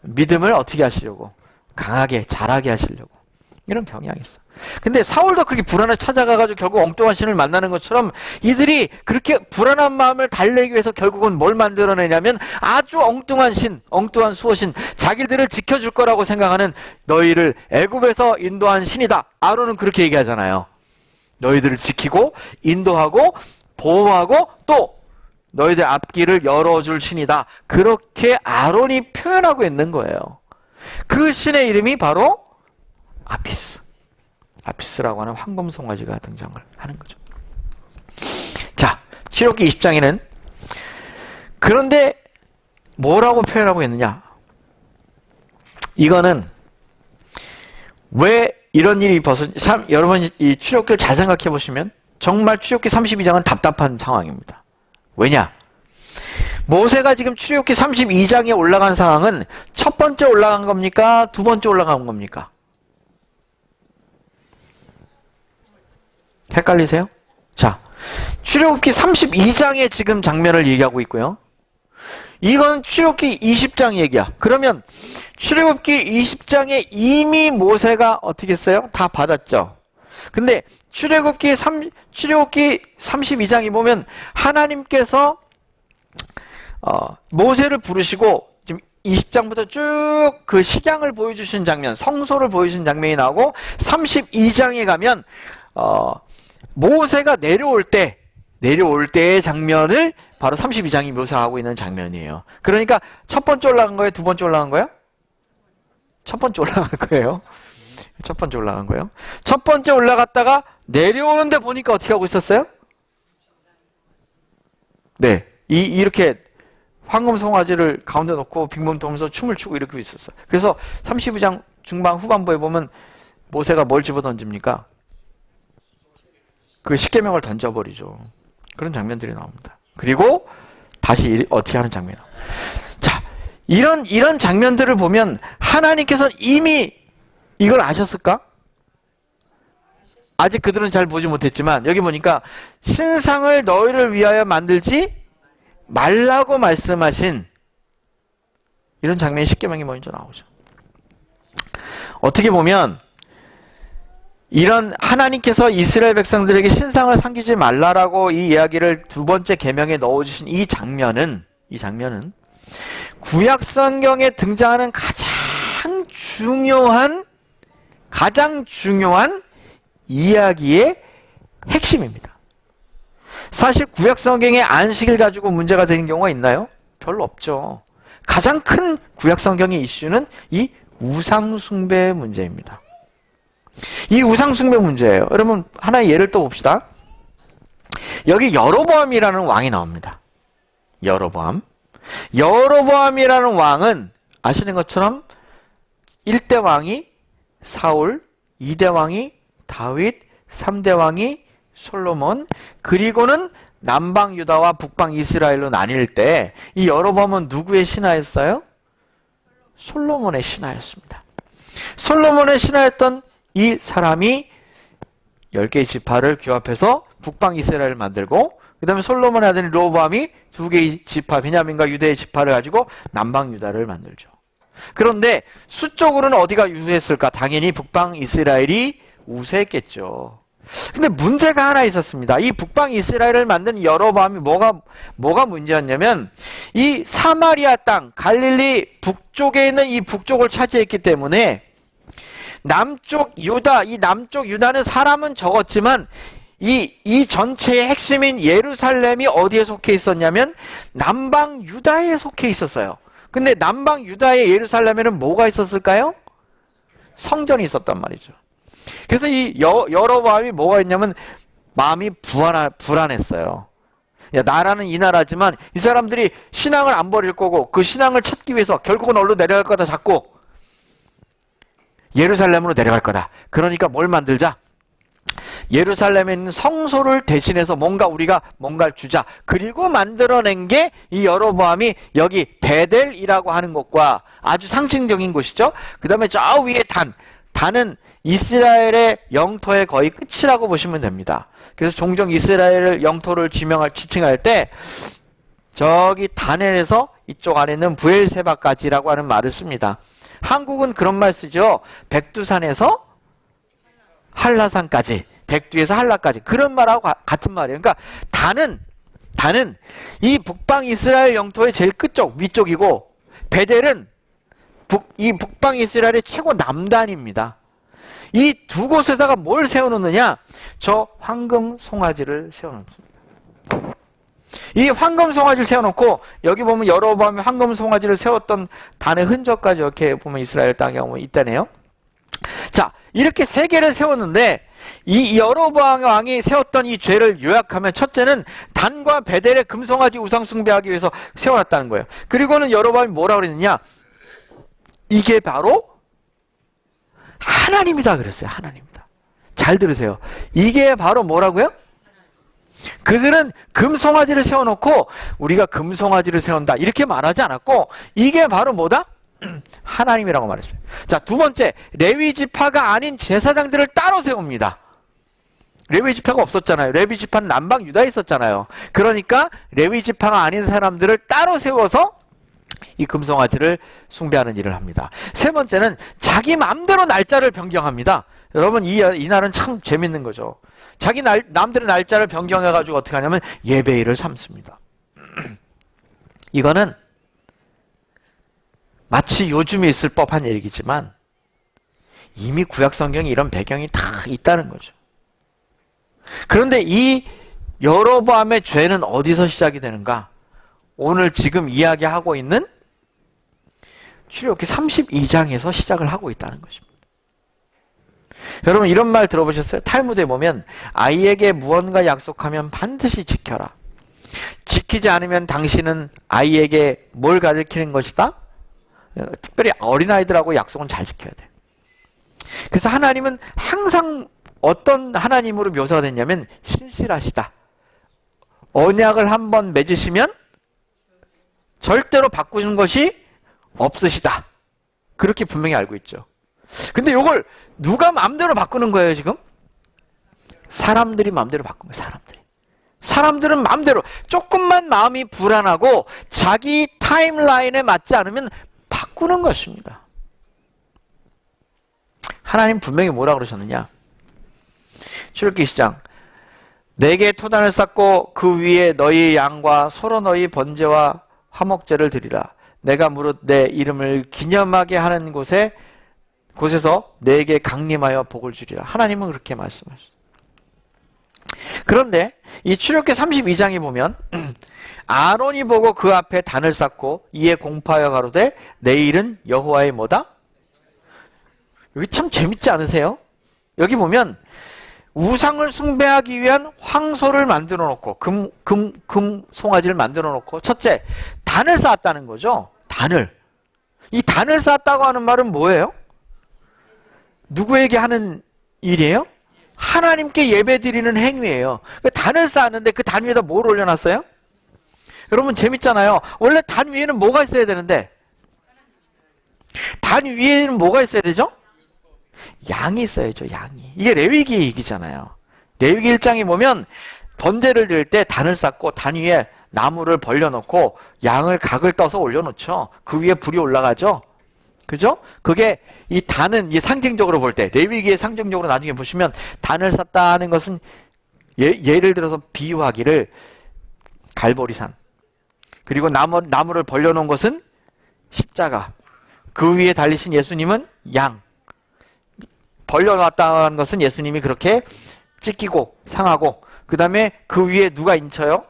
믿음을 어떻게 하시려고? 강하게, 잘하게 하시려고. 이런 경향이 있어. 근데 사울도 그렇게 불안을 찾아가가지고 결국 엉뚱한 신을 만나는 것처럼 이들이 그렇게 불안한 마음을 달래기 위해서 결국은 뭘 만들어내냐면 아주 엉뚱한 신, 엉뚱한 수호신, 자기들을 지켜줄 거라고 생각하는 너희를 애굽에서 인도한 신이다. 아론은 그렇게 얘기하잖아요. 너희들을 지키고 인도하고 보호하고 또 너희들 앞길을 열어줄 신이다. 그렇게 아론이 표현하고 있는 거예요. 그 신의 이름이 바로 아피스라고 하는 황금 송아지가 등장을 하는 거죠. 자, 출애굽기 20장에는 그런데 뭐라고 표현하고 있느냐? 이거는 왜 이런 일이 여러분 이 출애굽기를 잘 생각해 보시면 정말 출애굽기 32장은 답답한 상황입니다. 왜냐? 모세가 지금 출애굽기 32장에 올라간 상황은 첫 번째 올라간 겁니까? 두 번째 올라간 겁니까? 헷갈리세요? 자, 출애굽기 32장의 지금 장면을 얘기하고 있고요. 이건 출애굽기 20장 얘기야. 그러면 출애굽기 20장에 이미 모세가 어떻게 했어요? 다 받았죠. 근데 출애굽기 32장에 보면 하나님께서 모세를 부르시고 지금 20장부터 쭉 그 식양을 보여주신 장면, 성소를 보여주신 장면이 나오고 32장에 가면 모세가 내려올 때의 장면을 바로 32장이 묘사하고 있는 장면이에요. 그러니까 첫 번째 올라간 거예요? 두 번째 올라간 거예요? 첫 번째 올라간 거예요. 첫 번째 올라간 거예요. 첫 번째 올라갔다가 내려오는데 보니까 어떻게 하고 있었어요? 네. 이렇게 황금 송아지를 가운데 놓고 빙봉 돌면서 춤을 추고 이렇게 있었어요. 그래서 32장 중반 후반부에 보면 모세가 뭘 집어 던집니까? 그 십계명을 던져버리죠. 그런 장면들이 나옵니다. 그리고 다시 어떻게 하는 장면. 자, 이런 장면들을 보면 하나님께서 이미 이걸 아셨을까? 아직 그들은 잘 보지 못했지만 여기 보니까 신상을 너희를 위하여 만들지 말라고 말씀하신 이런 장면이 십계명에 먼저 나오죠. 어떻게 보면 이런 하나님께서 이스라엘 백성들에게 신상을 섬기지 말라라고 이 이야기를 두 번째 계명에 넣어주신 이 장면은 구약 성경에 등장하는 가장 중요한 이야기의 핵심입니다. 사실 구약 성경의 안식을 가지고 문제가 되는 경우가 있나요? 별로 없죠. 가장 큰 구약 성경의 이슈는 이 우상 숭배 문제입니다. 이 우상 숭배 문제예요. 여러분 하나의 예를 또 봅시다. 여기 여로보암이라는 왕이 나옵니다. 여로보암이라는 왕은 아시는 것처럼 1대 왕이 사울, 2대 왕이 다윗, 3대 왕이 솔로몬, 그리고는 남방 유다와 북방 이스라엘로 나뉠 때 이 여로보암은 누구의 신하였어요? 솔로몬의 신하였습니다. 솔로몬의 신하였던 이 사람이 10개의 지파를 규합해서 북방 이스라엘을 만들고 그 다음에 솔로몬의 아들 르호보암이 2개의 지파, 베냐민과 유대의 지파를 가지고 남방 유다를 만들죠. 그런데 수적으로는 어디가 우세했을까? 당연히 북방 이스라엘이 우세했겠죠. 근데 문제가 하나 있었습니다. 이 북방 이스라엘을 만든 여로보암이 뭐가 문제였냐면 이 사마리아 땅, 갈릴리 북쪽에 있는 이 북쪽을 차지했기 때문에 남쪽 유다는 사람은 적었지만 이 전체의 핵심인 예루살렘이 어디에 속해 있었냐면 남방 유다에 속해 있었어요. 근데 남방 유다의 예루살렘에는 뭐가 있었을까요? 성전이 있었단 말이죠. 그래서 이 여로보암이 뭐가 있냐면 마음이 불안했어요. 야, 나라는 이 나라지만 이 사람들이 신앙을 안 버릴 거고 그 신앙을 찾기 위해서 결국은 어디로 내려갈 거다 자꾸 예루살렘으로 내려갈 거다. 그러니까 뭘 만들자? 예루살렘에 있는 성소를 대신해서 우리가 뭔가를 주자. 그리고 만들어낸 게 이 여로보암이 여기 베델이라고 하는 곳과 아주 상징적인 곳이죠. 그 다음에 저 위에 단은 이스라엘의 영토의 거의 끝이라고 보시면 됩니다. 그래서 종종 이스라엘 영토를 지칭할 때 저기 단에서 이쪽 안에는 부엘세바까지라고 하는 말을 씁니다. 한국은 그런 말 쓰죠. 백두산에서 한라산까지, 백두에서 한라까지 그런 말하고 같은 말이에요. 그러니까 단은 이 북방 이스라엘 영토의 제일 끝쪽 위쪽이고 베델은 이 북방 이스라엘의 최고 남단입니다. 이 두 곳에다가 뭘 세워놓느냐? 저 황금 송아지를 세워놓습니다. 이 황금 송아지를 세워놓고 여기 보면 여로보암이 황금 송아지를 세웠던 단의 흔적까지 이렇게 보면 이스라엘 땅에 보면 있다네요. 자, 이렇게 세 개를 세웠는데 이 여로보암 왕이 세웠던 이 죄를 요약하면 첫째는 단과 베델의 금송아지 우상 숭배하기 위해서 세워놨다는 거예요. 그리고는 여로보암이 뭐라고 그랬느냐? 이게 바로 하나님이다 그랬어요. 하나님이다. 잘 들으세요. 이게 바로 뭐라고요? 그들은 금송아지를 세워놓고 우리가 금송아지를 세운다 이렇게 말하지 않았고 이게 바로 뭐다? 하나님이라고 말했어요. 자, 두 번째, 레위 지파가 아닌 제사장들을 따로 세웁니다. 레위 지파가 없었잖아요. 레위 지파는 남방 유다에 있었잖아요. 그러니까 레위 지파가 아닌 사람들을 따로 세워서 이 금송아지를 숭배하는 일을 합니다. 세 번째는 자기 마음대로 날짜를 변경합니다. 여러분 이 날은 참 재밌는 거죠. 자기 남들의 날짜를 변경해가지고 어떻게 하냐면 예배일을 삼습니다. 이거는 마치 요즘에 있을 법한 얘기지만 이미 구약성경에 이런 배경이 다 있다는 거죠. 그런데 이 여로보암의 죄는 어디서 시작이 되는가? 오늘 지금 이야기하고 있는 출애굽기 32장에서 시작을 하고 있다는 것입니다. 여러분 이런 말 들어보셨어요? 탈무드에 보면 아이에게 무언가 약속하면 반드시 지켜라. 지키지 않으면 당신은 아이에게 뭘 가르치는 것이다? 특별히 어린아이들하고 약속은 잘 지켜야 돼. 그래서 하나님은 항상 어떤 하나님으로 묘사가 됐냐면 신실하시다. 언약을 한번 맺으시면 절대로 바꾸는 것이 없으시다. 그렇게 분명히 알고 있죠. 근데 이걸 누가 마음대로 바꾸는 거예요 지금? 사람들이 마음대로 바꾼 거예요. 사람들은 마음대로 조금만 마음이 불안하고 자기 타임라인에 맞지 않으면 바꾸는 것입니다. 하나님 분명히 뭐라 그러셨느냐? 출애굽기 20장 내게 토단을 쌓고 그 위에 너희 양과 소로 너희 번제와 화목제를 드리라. 내가 무릇 내 이름을 기념하게 하는 곳에서 내게 강림하여 복을 주리라. 하나님은 그렇게 말씀하셨어요. 그런데 이 출애굽기 32장에 보면 아론이 보고 그 앞에 단을 쌓고 이에 공파하여 가로되 내일은 여호와의 뭐다? 여기 참 재밌지 않으세요? 여기 보면 우상을 숭배하기 위한 황소를 만들어 놓고 금 송아지를 만들어 놓고 첫째 단을 쌓았다는 거죠. 이 단을 쌓았다고 하는 말은 뭐예요? 누구에게 하는 일이에요? 하나님께 예배 드리는 행위예요. 단을 쌓았는데 그 단 위에다 뭘 올려놨어요? 여러분 재밌잖아요. 원래 단 위에는 뭐가 있어야 되는데 단 위에는 뭐가 있어야 되죠? 양이 있어야죠. 양이. 이게 레위기 얘기잖아요. 레위기 1장에 보면 번제를 드릴 때 단을 쌓고 단 위에 나무를 벌려놓고 양을 각을 떠서 올려놓죠. 그 위에 불이 올라가죠. 그죠? 그게 이 단은 이 상징적으로 볼 때 레위기의 상징적으로 나중에 보시면 단을 쌓다는 것은 예를 들어서 비유하기를 갈보리산 그리고 나무를 벌려놓은 것은 십자가 그 위에 달리신 예수님은 양 벌려놨다는 것은 예수님이 그렇게 찢기고 상하고 그 다음에 그 위에 누가 인쳐요?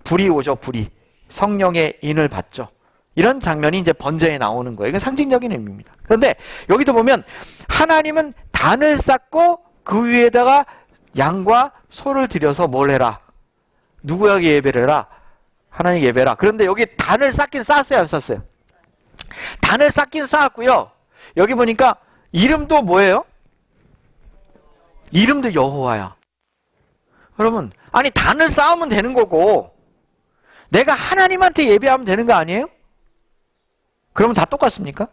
불이 오죠. 불이 성령의 인을 받죠. 이런 장면이 이제 번제에 나오는 거예요. 이건 상징적인 의미입니다. 그런데 여기도 보면 하나님은 단을 쌓고 그 위에다가 양과 소를 들여서 뭘 해라? 누구에게 예배를 해라? 하나님 예배라. 그런데 여기 단을 쌓긴 쌓았어요? 안 쌓았어요? 단을 쌓긴 쌓았고요. 여기 보니까 이름도 뭐예요? 이름도 여호와야. 여러분, 아니 단을 쌓으면 되는 거고 내가 하나님한테 예배하면 되는 거 아니에요? 그러면 다 똑같습니까?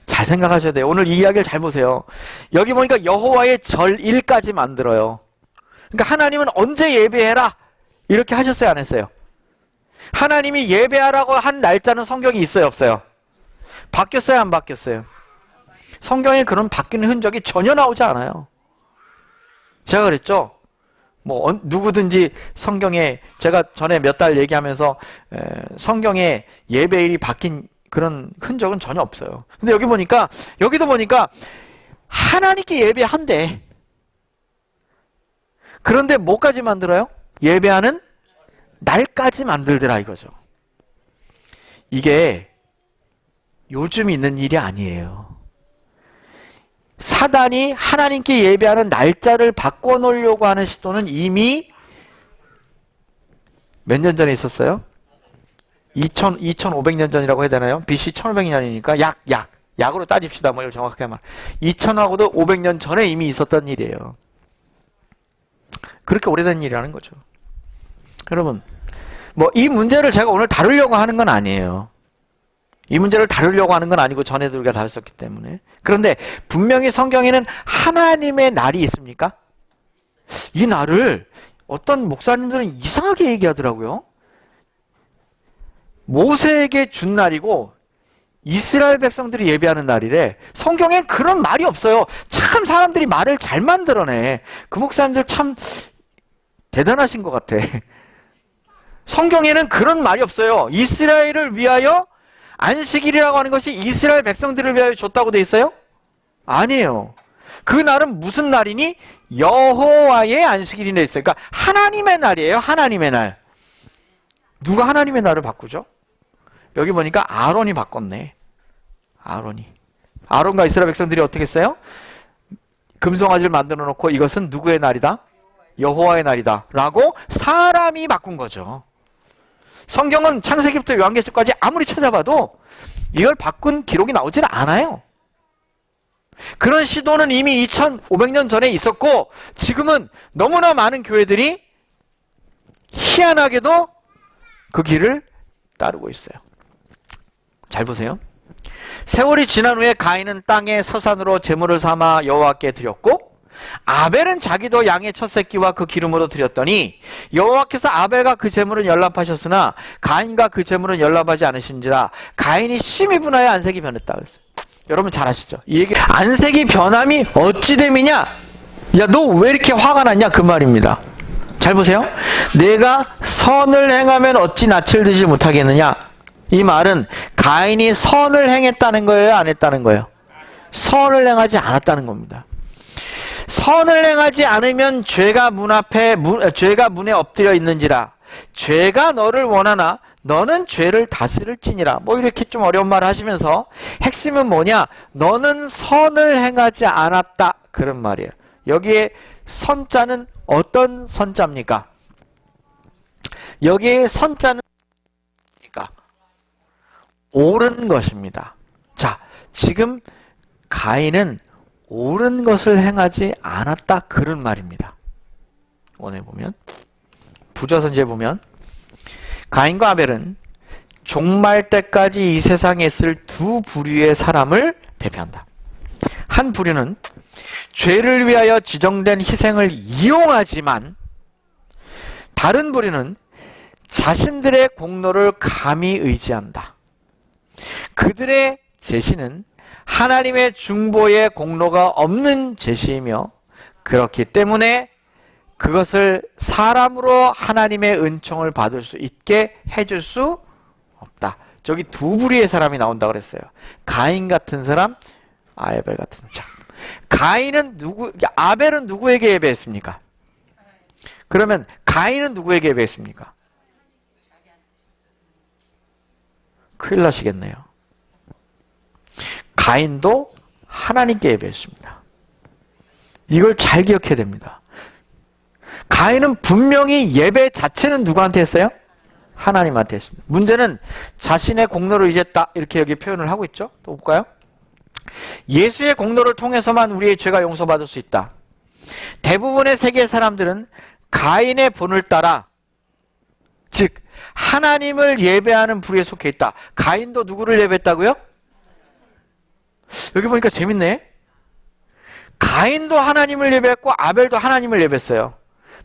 잘 생각하셔야 돼요. 오늘 이 이야기를 잘 보세요. 여기 보니까 여호와의 절일까지 만들어요. 그러니까 하나님은 언제 예배해라 이렇게 하셨어요? 안 했어요? 하나님이 예배하라고 한 날짜는 성경에 있어요? 없어요? 바뀌었어요? 안 바뀌었어요? 성경에 그런 바뀌는 흔적이 전혀 나오지 않아요. 제가 그랬죠? 뭐 누구든지 성경에 제가 전에 몇 달 얘기하면서 성경에 예배일이 바뀐 그런 흔적은 전혀 없어요. 근데 여기 보니까 여기도 보니까 하나님께 예배한대. 그런데 뭐까지 만들어요? 예배하는 날까지 만들더라 이거죠. 이게 요즘 있는 일이 아니에요. 사단이 하나님께 예배하는 날짜를 바꿔놓으려고 하는 시도는 이미 몇 년 전에 있었어요? 2500년 전이라고 해야 되나요? BC 1500년이니까 약 약으로 따집시다. 뭐 이걸 정확하게 말. 2000하고도 500년 전에 이미 있었던 일이에요. 그렇게 오래된 일이라는 거죠. 여러분, 뭐 이 문제를 제가 오늘 다루려고 하는 건 아니에요. 이 문제를 다루려고 하는 건 아니고 전에도 우리가 다뤘었기 때문에. 그런데 분명히 성경에는 하나님의 날이 있습니까? 이 날을 어떤 목사님들은 이상하게 얘기하더라고요. 모세에게 준 날이고 이스라엘 백성들이 예배하는 날이래. 성경엔 그런 말이 없어요. 참 사람들이 말을 잘 만들어내. 그 목사님들 참 대단하신 것 같아. 성경에는 그런 말이 없어요. 이스라엘을 위하여 안식일이라고 하는 것이 이스라엘 백성들을 위하여 줬다고 돼 있어요? 아니에요. 그 날은 무슨 날이니? 여호와의 안식일이 돼 있어요. 그러니까 하나님의 날이에요. 하나님의 날. 누가 하나님의 날을 바꾸죠? 여기 보니까 아론이 바꿨네. 아론과 이스라엘 백성들이 어떻게 했어요? 금송아지를 만들어 놓고 이것은 누구의 날이다? 여호와의 날이다 라고 사람이 바꾼 거죠. 성경은 창세기부터 요한계시록까지 아무리 찾아봐도 이걸 바꾼 기록이 나오질 않아요. 그런 시도는 이미 2500년 전에 있었고 지금은 너무나 많은 교회들이 희한하게도 그 길을 따르고 있어요. 잘 보세요. 세월이 지난 후에 가인은 땅의 서산으로 제물을 삼아 여호와께 드렸고 아벨은 자기도 양의 첫 새끼와 그 기름으로 드렸더니 여호와께서 아벨과 그 제물은 열납하셨으나 가인과 그 제물은 열납하지 않으신지라 가인이 심히 분하여 안색이 변했다 그랬어요. 여러분 잘 아시죠? 이 얘기 안색이 변함이 어찌 됨이냐? 야, 너 왜 이렇게 화가 났냐? 그 말입니다. 잘 보세요. 내가 선을 행하면 어찌 낯을 들지 못하겠느냐? 이 말은 가인이 선을 행했다는 거예요? 안 했다는 거예요? 선을 행하지 않았다는 겁니다. 선을 행하지 않으면 죄가 문에 엎드려 있는지라 죄가 너를 원하나 너는 죄를 다스릴지니라. 뭐 이렇게 좀 어려운 말을 하시면서 핵심은 뭐냐? 너는 선을 행하지 않았다. 그런 말이에요. 여기에 선자는 어떤 선자입니까? 여기에 선자는 옳은 것입니다. 자, 지금 가인은 옳은 것을 행하지 않았다. 그런 말입니다. 원에 보면 부조선지에 보면 가인과 아벨은 종말 때까지 이 세상에 있을 두 부류의 사람을 대표한다. 한 부류는 죄를 위하여 지정된 희생을 이용하지만 다른 부류는 자신들의 공로를 감히 의지한다. 그들의 제시는 하나님의 중보의 공로가 없는 제시이며 그렇기 때문에 그것을 사람으로 하나님의 은총을 받을 수 있게 해줄 수 없다. 저기 두 부류의 사람이 나온다고 그랬어요. 가인 같은 사람, 아벨 같은 사람. 가인은 아벨은 누구에게 예배했습니까? 그러면 가인은 누구에게 예배했습니까? 큰일 나시겠네요. 가인도 하나님께 예배했습니다. 이걸 잘 기억해야 됩니다. 가인은 분명히 예배 자체는 누구한테 했어요? 하나님한테 했습니다. 문제는 자신의 공로를 의지했다 이렇게 여기 표현을 하고 있죠. 또 볼까요? 예수의 공로를 통해서만 우리의 죄가 용서받을 수 있다. 대부분의 세계 사람들은 가인의 본을 따라 즉 하나님을 예배하는 부류에 속해 있다. 가인도 누구를 예배했다고요? 여기 보니까 재밌네. 가인도 하나님을 예배했고 아벨도 하나님을 예배했어요.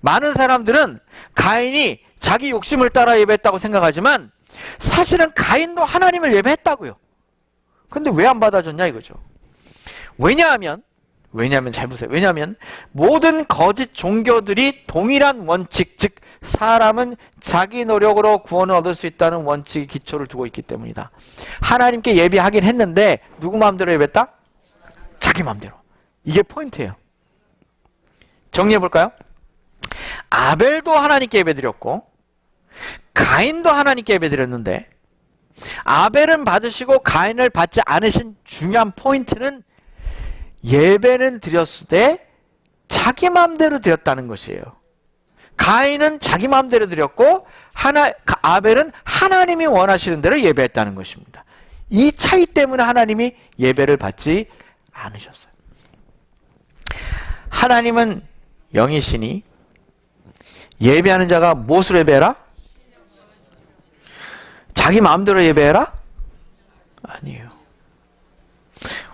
많은 사람들은 가인이 자기 욕심을 따라 예배했다고 생각하지만 사실은 가인도 하나님을 예배했다고요. 근데 왜 안 받아줬냐 이거죠. 왜냐하면 잘 보세요. 왜냐하면 모든 거짓 종교들이 동일한 원칙, 즉 사람은 자기 노력으로 구원을 얻을 수 있다는 원칙의 기초를 두고 있기 때문이다. 하나님께 예배하긴 했는데 누구 마음대로 예배했다? 자기 마음대로. 이게 포인트예요. 정리해 볼까요? 아벨도 하나님께 예배드렸고 가인도 하나님께 예배드렸는데 아벨은 받으시고 가인을 받지 않으신 중요한 포인트는 예배는 드렸을 때 자기 마음대로 드렸다는 것이에요. 가인은 자기 마음대로 드렸고 아벨은 하나님이 원하시는 대로 예배했다는 것입니다. 이 차이 때문에 하나님이 예배를 받지 않으셨어요. 하나님은 영이시니 예배하는 자가 무엇으로 예배해라? 자기 마음대로 예배해라? 아니에요.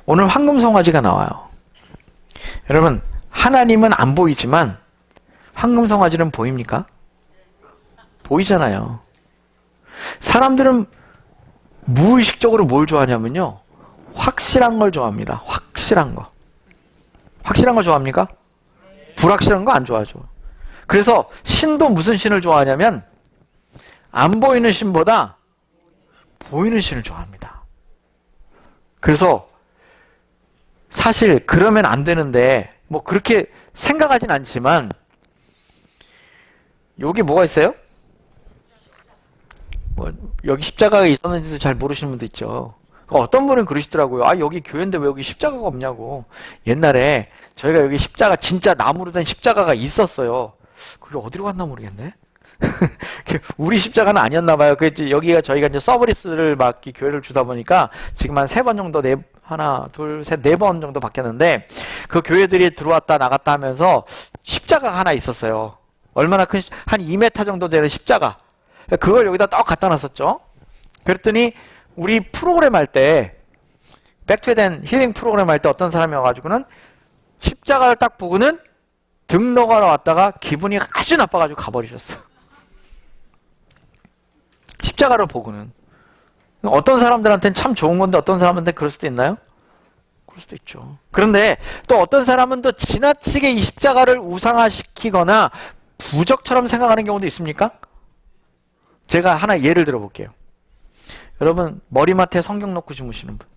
오늘 황금송아지가 나와요. 여러분, 하나님은 안 보이지만 황금송아지는 보입니까? 보이잖아요. 사람들은 무의식적으로 뭘 좋아하냐면요, 확실한 걸 좋아합니다. 확실한 거. 확실한 걸 좋아합니까? 불확실한 거 안 좋아하죠. 그래서 신도 무슨 신을 좋아하냐면 안 보이는 신보다 보이는 신을 좋아합니다. 그래서 사실 그러면 안 되는데 뭐 그렇게 생각하진 않지만 여기 뭐가 있어요? 뭐 여기 십자가가 있었는지도 잘 모르시는 분도 있죠. 어떤 분은 그러시더라고요. 아, 여기 교회인데 왜 여기 십자가가 없냐고. 옛날에 저희가 여기 십자가, 진짜 나무로 된 십자가가 있었어요. 그게 어디로 갔나 모르겠네. 우리 십자가는 아니었나 봐요. 여기가 저희가 이제 서브리스를 막 교회를 주다 보니까 지금 한 3번 정도, 하나, 둘, 셋, 4번 정도 바뀌었는데 그 교회들이 들어왔다 나갔다 하면서 십자가가 하나 있었어요. 얼마나 큰, 한 2m 정도 되는 십자가. 그걸 여기다 딱 갖다 놨었죠. 그랬더니 우리 프로그램 할 때, 백투된 힐링 프로그램 할 때 어떤 사람이 와가지고는 십자가를 딱 보고는 등록하러 왔다가 기분이 아주 나빠가지고 가버리셨어. 십자가를 보고는. 어떤 사람들한테는 참 좋은 건데 어떤 사람한테 그럴 수도 있나요? 그럴 수도 있죠. 그런데 또 어떤 사람은 또 지나치게 이 십자가를 우상화시키거나 부적처럼 생각하는 경우도 있습니까? 제가 하나 예를 들어 볼게요. 여러분, 머리맡에 성경 놓고 주무시는 분.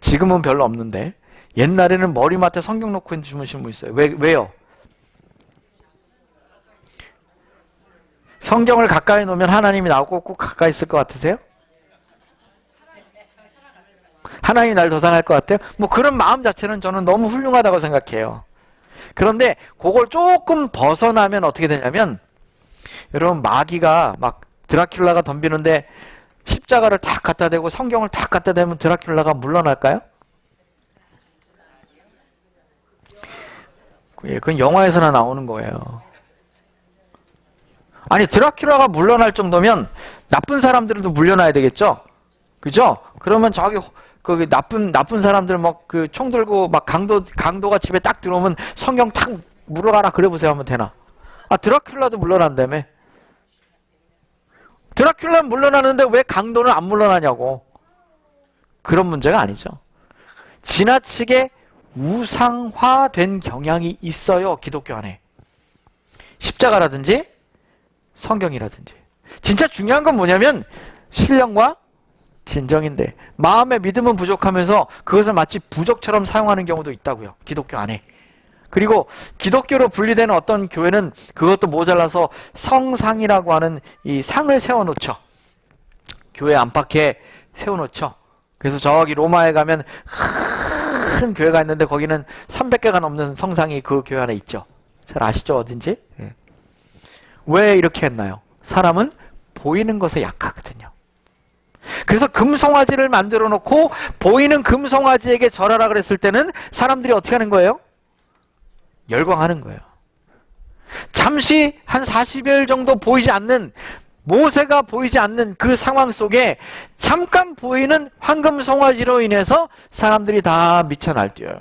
지금은 별로 없는데 옛날에는 머리맡에 성경 놓고 주무시는 분 있어요. 왜요? 성경을 가까이 놓으면 하나님이 나오고 꼭 가까이 있을 것 같으세요? 하나님이 날 더 사랑할 것 같아요? 뭐 그런 마음 자체는 저는 너무 훌륭하다고 생각해요. 그런데 그걸 조금 벗어나면 어떻게 되냐면, 여러분, 마귀가 막 드라큘라가 덤비는데 십자가를 딱 갖다 대고 성경을 딱 갖다 대면 드라큘라가 물러날까요? 그건 영화에서나 나오는 거예요. 아니, 드라큘라가 물러날 정도면 나쁜 사람들도 물러나야 되겠죠? 그죠? 그러면 저기 그 나쁜 사람들 막 그 총 들고 막 강도가 집에 딱 들어오면 성경 탁 물어가라 그래 보세요 하면 되나? 아, 드라큘라도 물러난다며. 드라큘라는 물러나는데 왜 강도는 안 물러나냐고. 그런 문제가 아니죠. 지나치게 우상화된 경향이 있어요, 기독교 안에. 십자가라든지 성경이라든지. 진짜 중요한 건 뭐냐면 신령과 진정인데, 마음의 믿음은 부족하면서 그것을 마치 부적처럼 사용하는 경우도 있다고요, 기독교 안에. 그리고 기독교로 분리되는 어떤 교회는 그것도 모자라서 성상이라고 하는 이 상을 세워놓죠. 교회 안팎에 세워놓죠. 그래서 저기 로마에 가면 큰 교회가 있는데 거기는 300개가 넘는 성상이 그 교회 안에 있죠. 잘 아시죠, 어딘지? 예. 왜 이렇게 했나요? 사람은 보이는 것에 약하거든요. 그래서 금송아지를 만들어 놓고 보이는 금송아지에게 절하라 그랬을 때는 사람들이 어떻게 하는 거예요? 열광하는 거예요. 잠시 한 40일 정도 보이지 않는, 모세가 보이지 않는 그 상황 속에 잠깐 보이는 황금송아지로 인해서 사람들이 다 미쳐 날뛰어요.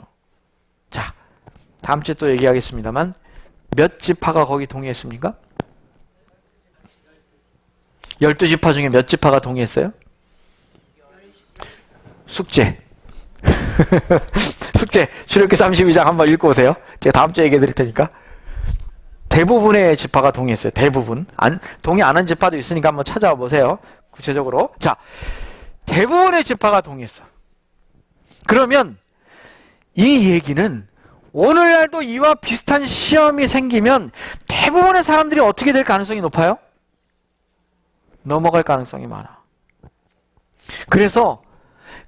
자, 다음 주에 또 얘기하겠습니다만 몇 지파가 거기 동의했습니까? 12지파 중에 몇 지파가 동의했어요? 숙제. 숙제. 출애굽기 32장 한번 읽고 오세요. 제가 다음 주에 얘기해 드릴 테니까. 대부분의 지파가 동의했어요. 대부분. 동의 안 한 지파도 있으니까 한번 찾아와 보세요. 구체적으로. 자, 대부분의 지파가 동의했어. 그러면 이 얘기는 오늘날도 이와 비슷한 시험이 생기면 대부분의 사람들이 어떻게 될 가능성이 높아요? 넘어갈 가능성이 많아. 그래서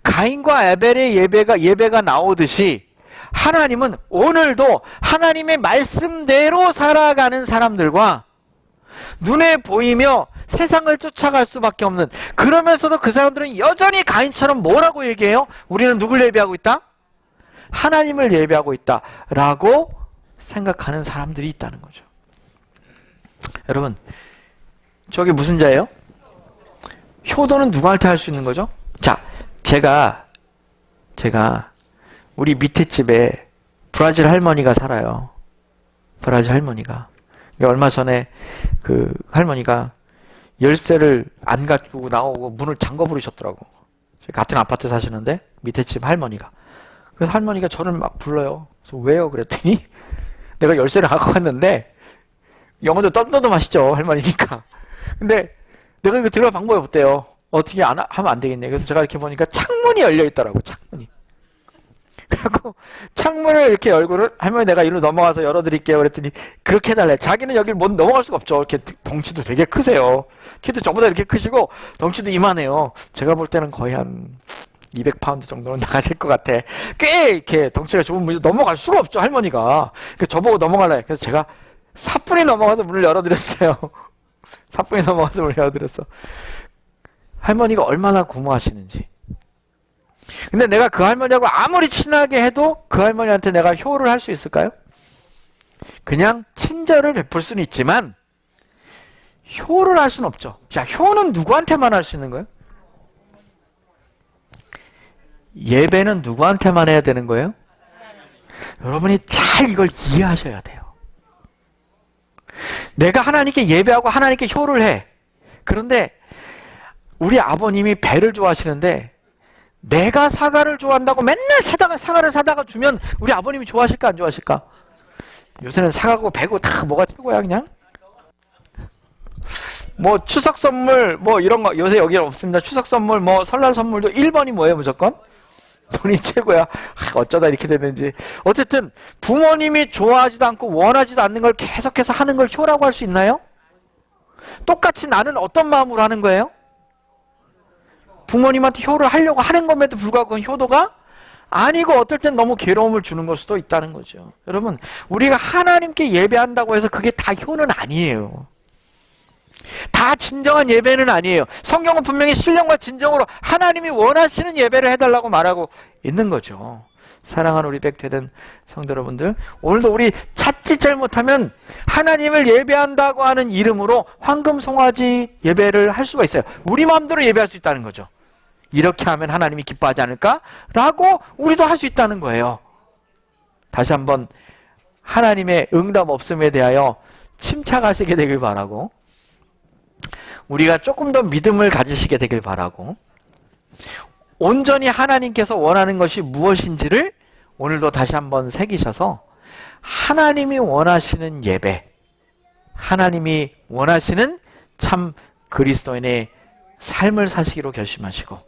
가인과 아벨의 예배가 나오듯이 하나님은 오늘도 하나님의 말씀대로 살아가는 사람들과 눈에 보이며 세상을 쫓아갈 수밖에 없는, 그러면서도 그 사람들은 여전히 가인처럼 뭐라고 얘기해요? 우리는 누굴 예배하고 있다? 하나님을 예배하고 있다 라고 생각하는 사람들이 있다는 거죠. 여러분, 저게 무슨 자예요? 효도는 누구한테 할 수 있는 거죠? 자, 제가 우리 밑에 집에 브라질 할머니가 살아요. 브라질 할머니가. 얼마 전에 그 할머니가 열쇠를 안 가지고 나오고 문을 잠궈 버리셨더라고. 같은 아파트 사시는데 밑에 집 할머니가. 그래서 할머니가 저를 막 불러요. 그래서 왜요? 그랬더니 내가 열쇠를 갖고 갔는데, 영어도 떠듬떠듬하시죠, 할머니니까. 근데 내가 이거 들어갈 방법이 없대요. 어떻게 하면 안 되겠네. 그래서 제가 이렇게 보니까 창문이 열려 있더라고, 창문이. 그래갖고 창문을 이렇게 열고를, 할머니 내가 이리로 넘어가서 열어드릴게요. 그랬더니 그렇게 해달래. 자기는 여길 못 넘어갈 수가 없죠. 이렇게 덩치도 되게 크세요. 키도 저보다 이렇게 크시고 덩치도 이만해요. 제가 볼 때는 거의 한 200파운드 정도는 나가실 것 같아. 꽤 이렇게 덩치가 좁은 분이 넘어갈 수가 없죠, 할머니가. 그래서 저보고 넘어갈래. 그래서 제가 사뿐히 넘어가서 문을 열어드렸어요. 사뿐히 넘어가서 문을 열어드렸어. 할머니가 얼마나 고마워하시는지. 근데 내가 그 할머니하고 아무리 친하게 해도 그 할머니한테 내가 효를 할 수 있을까요? 그냥 친절을 베풀 수는 있지만 효를 할 수는 없죠. 자, 효는 누구한테만 할 수 있는 거예요? 예배는 누구한테만 해야 되는 거예요? 여러분이 잘 이걸 이해하셔야 돼요. 내가 하나님께 예배하고 하나님께 효를 해. 그런데 우리 아버님이 배를 좋아하시는데 내가 사과를 좋아한다고 맨날 사과를 사다가 주면 우리 아버님이 좋아하실까 안 좋아하실까? 요새는 사과고 배고 다 뭐가 최고야 그냥? 뭐 추석 선물 뭐 이런 거 요새 여기 없습니다. 추석 선물 뭐 설날 선물도 1번이 뭐예요 무조건? 돈이 최고야. 어쩌다 이렇게 됐는지. 어쨌든 부모님이 좋아하지도 않고 원하지도 않는 걸 계속해서 하는 걸 효라고 할 수 있나요? 똑같이 나는 어떤 마음으로 하는 거예요? 부모님한테 효를 하려고 하는 것에도 불구하고 그건 효도가 아니고 어떨 땐 너무 괴로움을 주는 걸 수도 있다는 거죠. 여러분, 우리가 하나님께 예배한다고 해서 그게 다 효는 아니에요. 다 진정한 예배는 아니에요. 성경은 분명히 신령과 진정으로 하나님이 원하시는 예배를 해달라고 말하고 있는 거죠. 사랑하는 우리 백되된 성도 여러분들, 오늘도 우리 자칫 잘못하면 하나님을 예배한다고 하는 이름으로 황금 송아지 예배를 할 수가 있어요. 우리 마음대로 예배할 수 있다는 거죠. 이렇게 하면 하나님이 기뻐하지 않을까? 라고 우리도 할 수 있다는 거예요. 다시 한번 하나님의 응답 없음에 대하여 침착하시게 되길 바라고, 우리가 조금 더 믿음을 가지시게 되길 바라고, 온전히 하나님께서 원하는 것이 무엇인지를 오늘도 다시 한번 새기셔서 하나님이 원하시는 예배, 하나님이 원하시는 참 그리스도인의 삶을 사시기로 결심하시고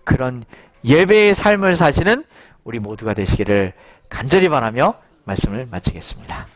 그런 예배의 삶을 사시는 우리 모두가 되시기를 간절히 바라며 말씀을 마치겠습니다.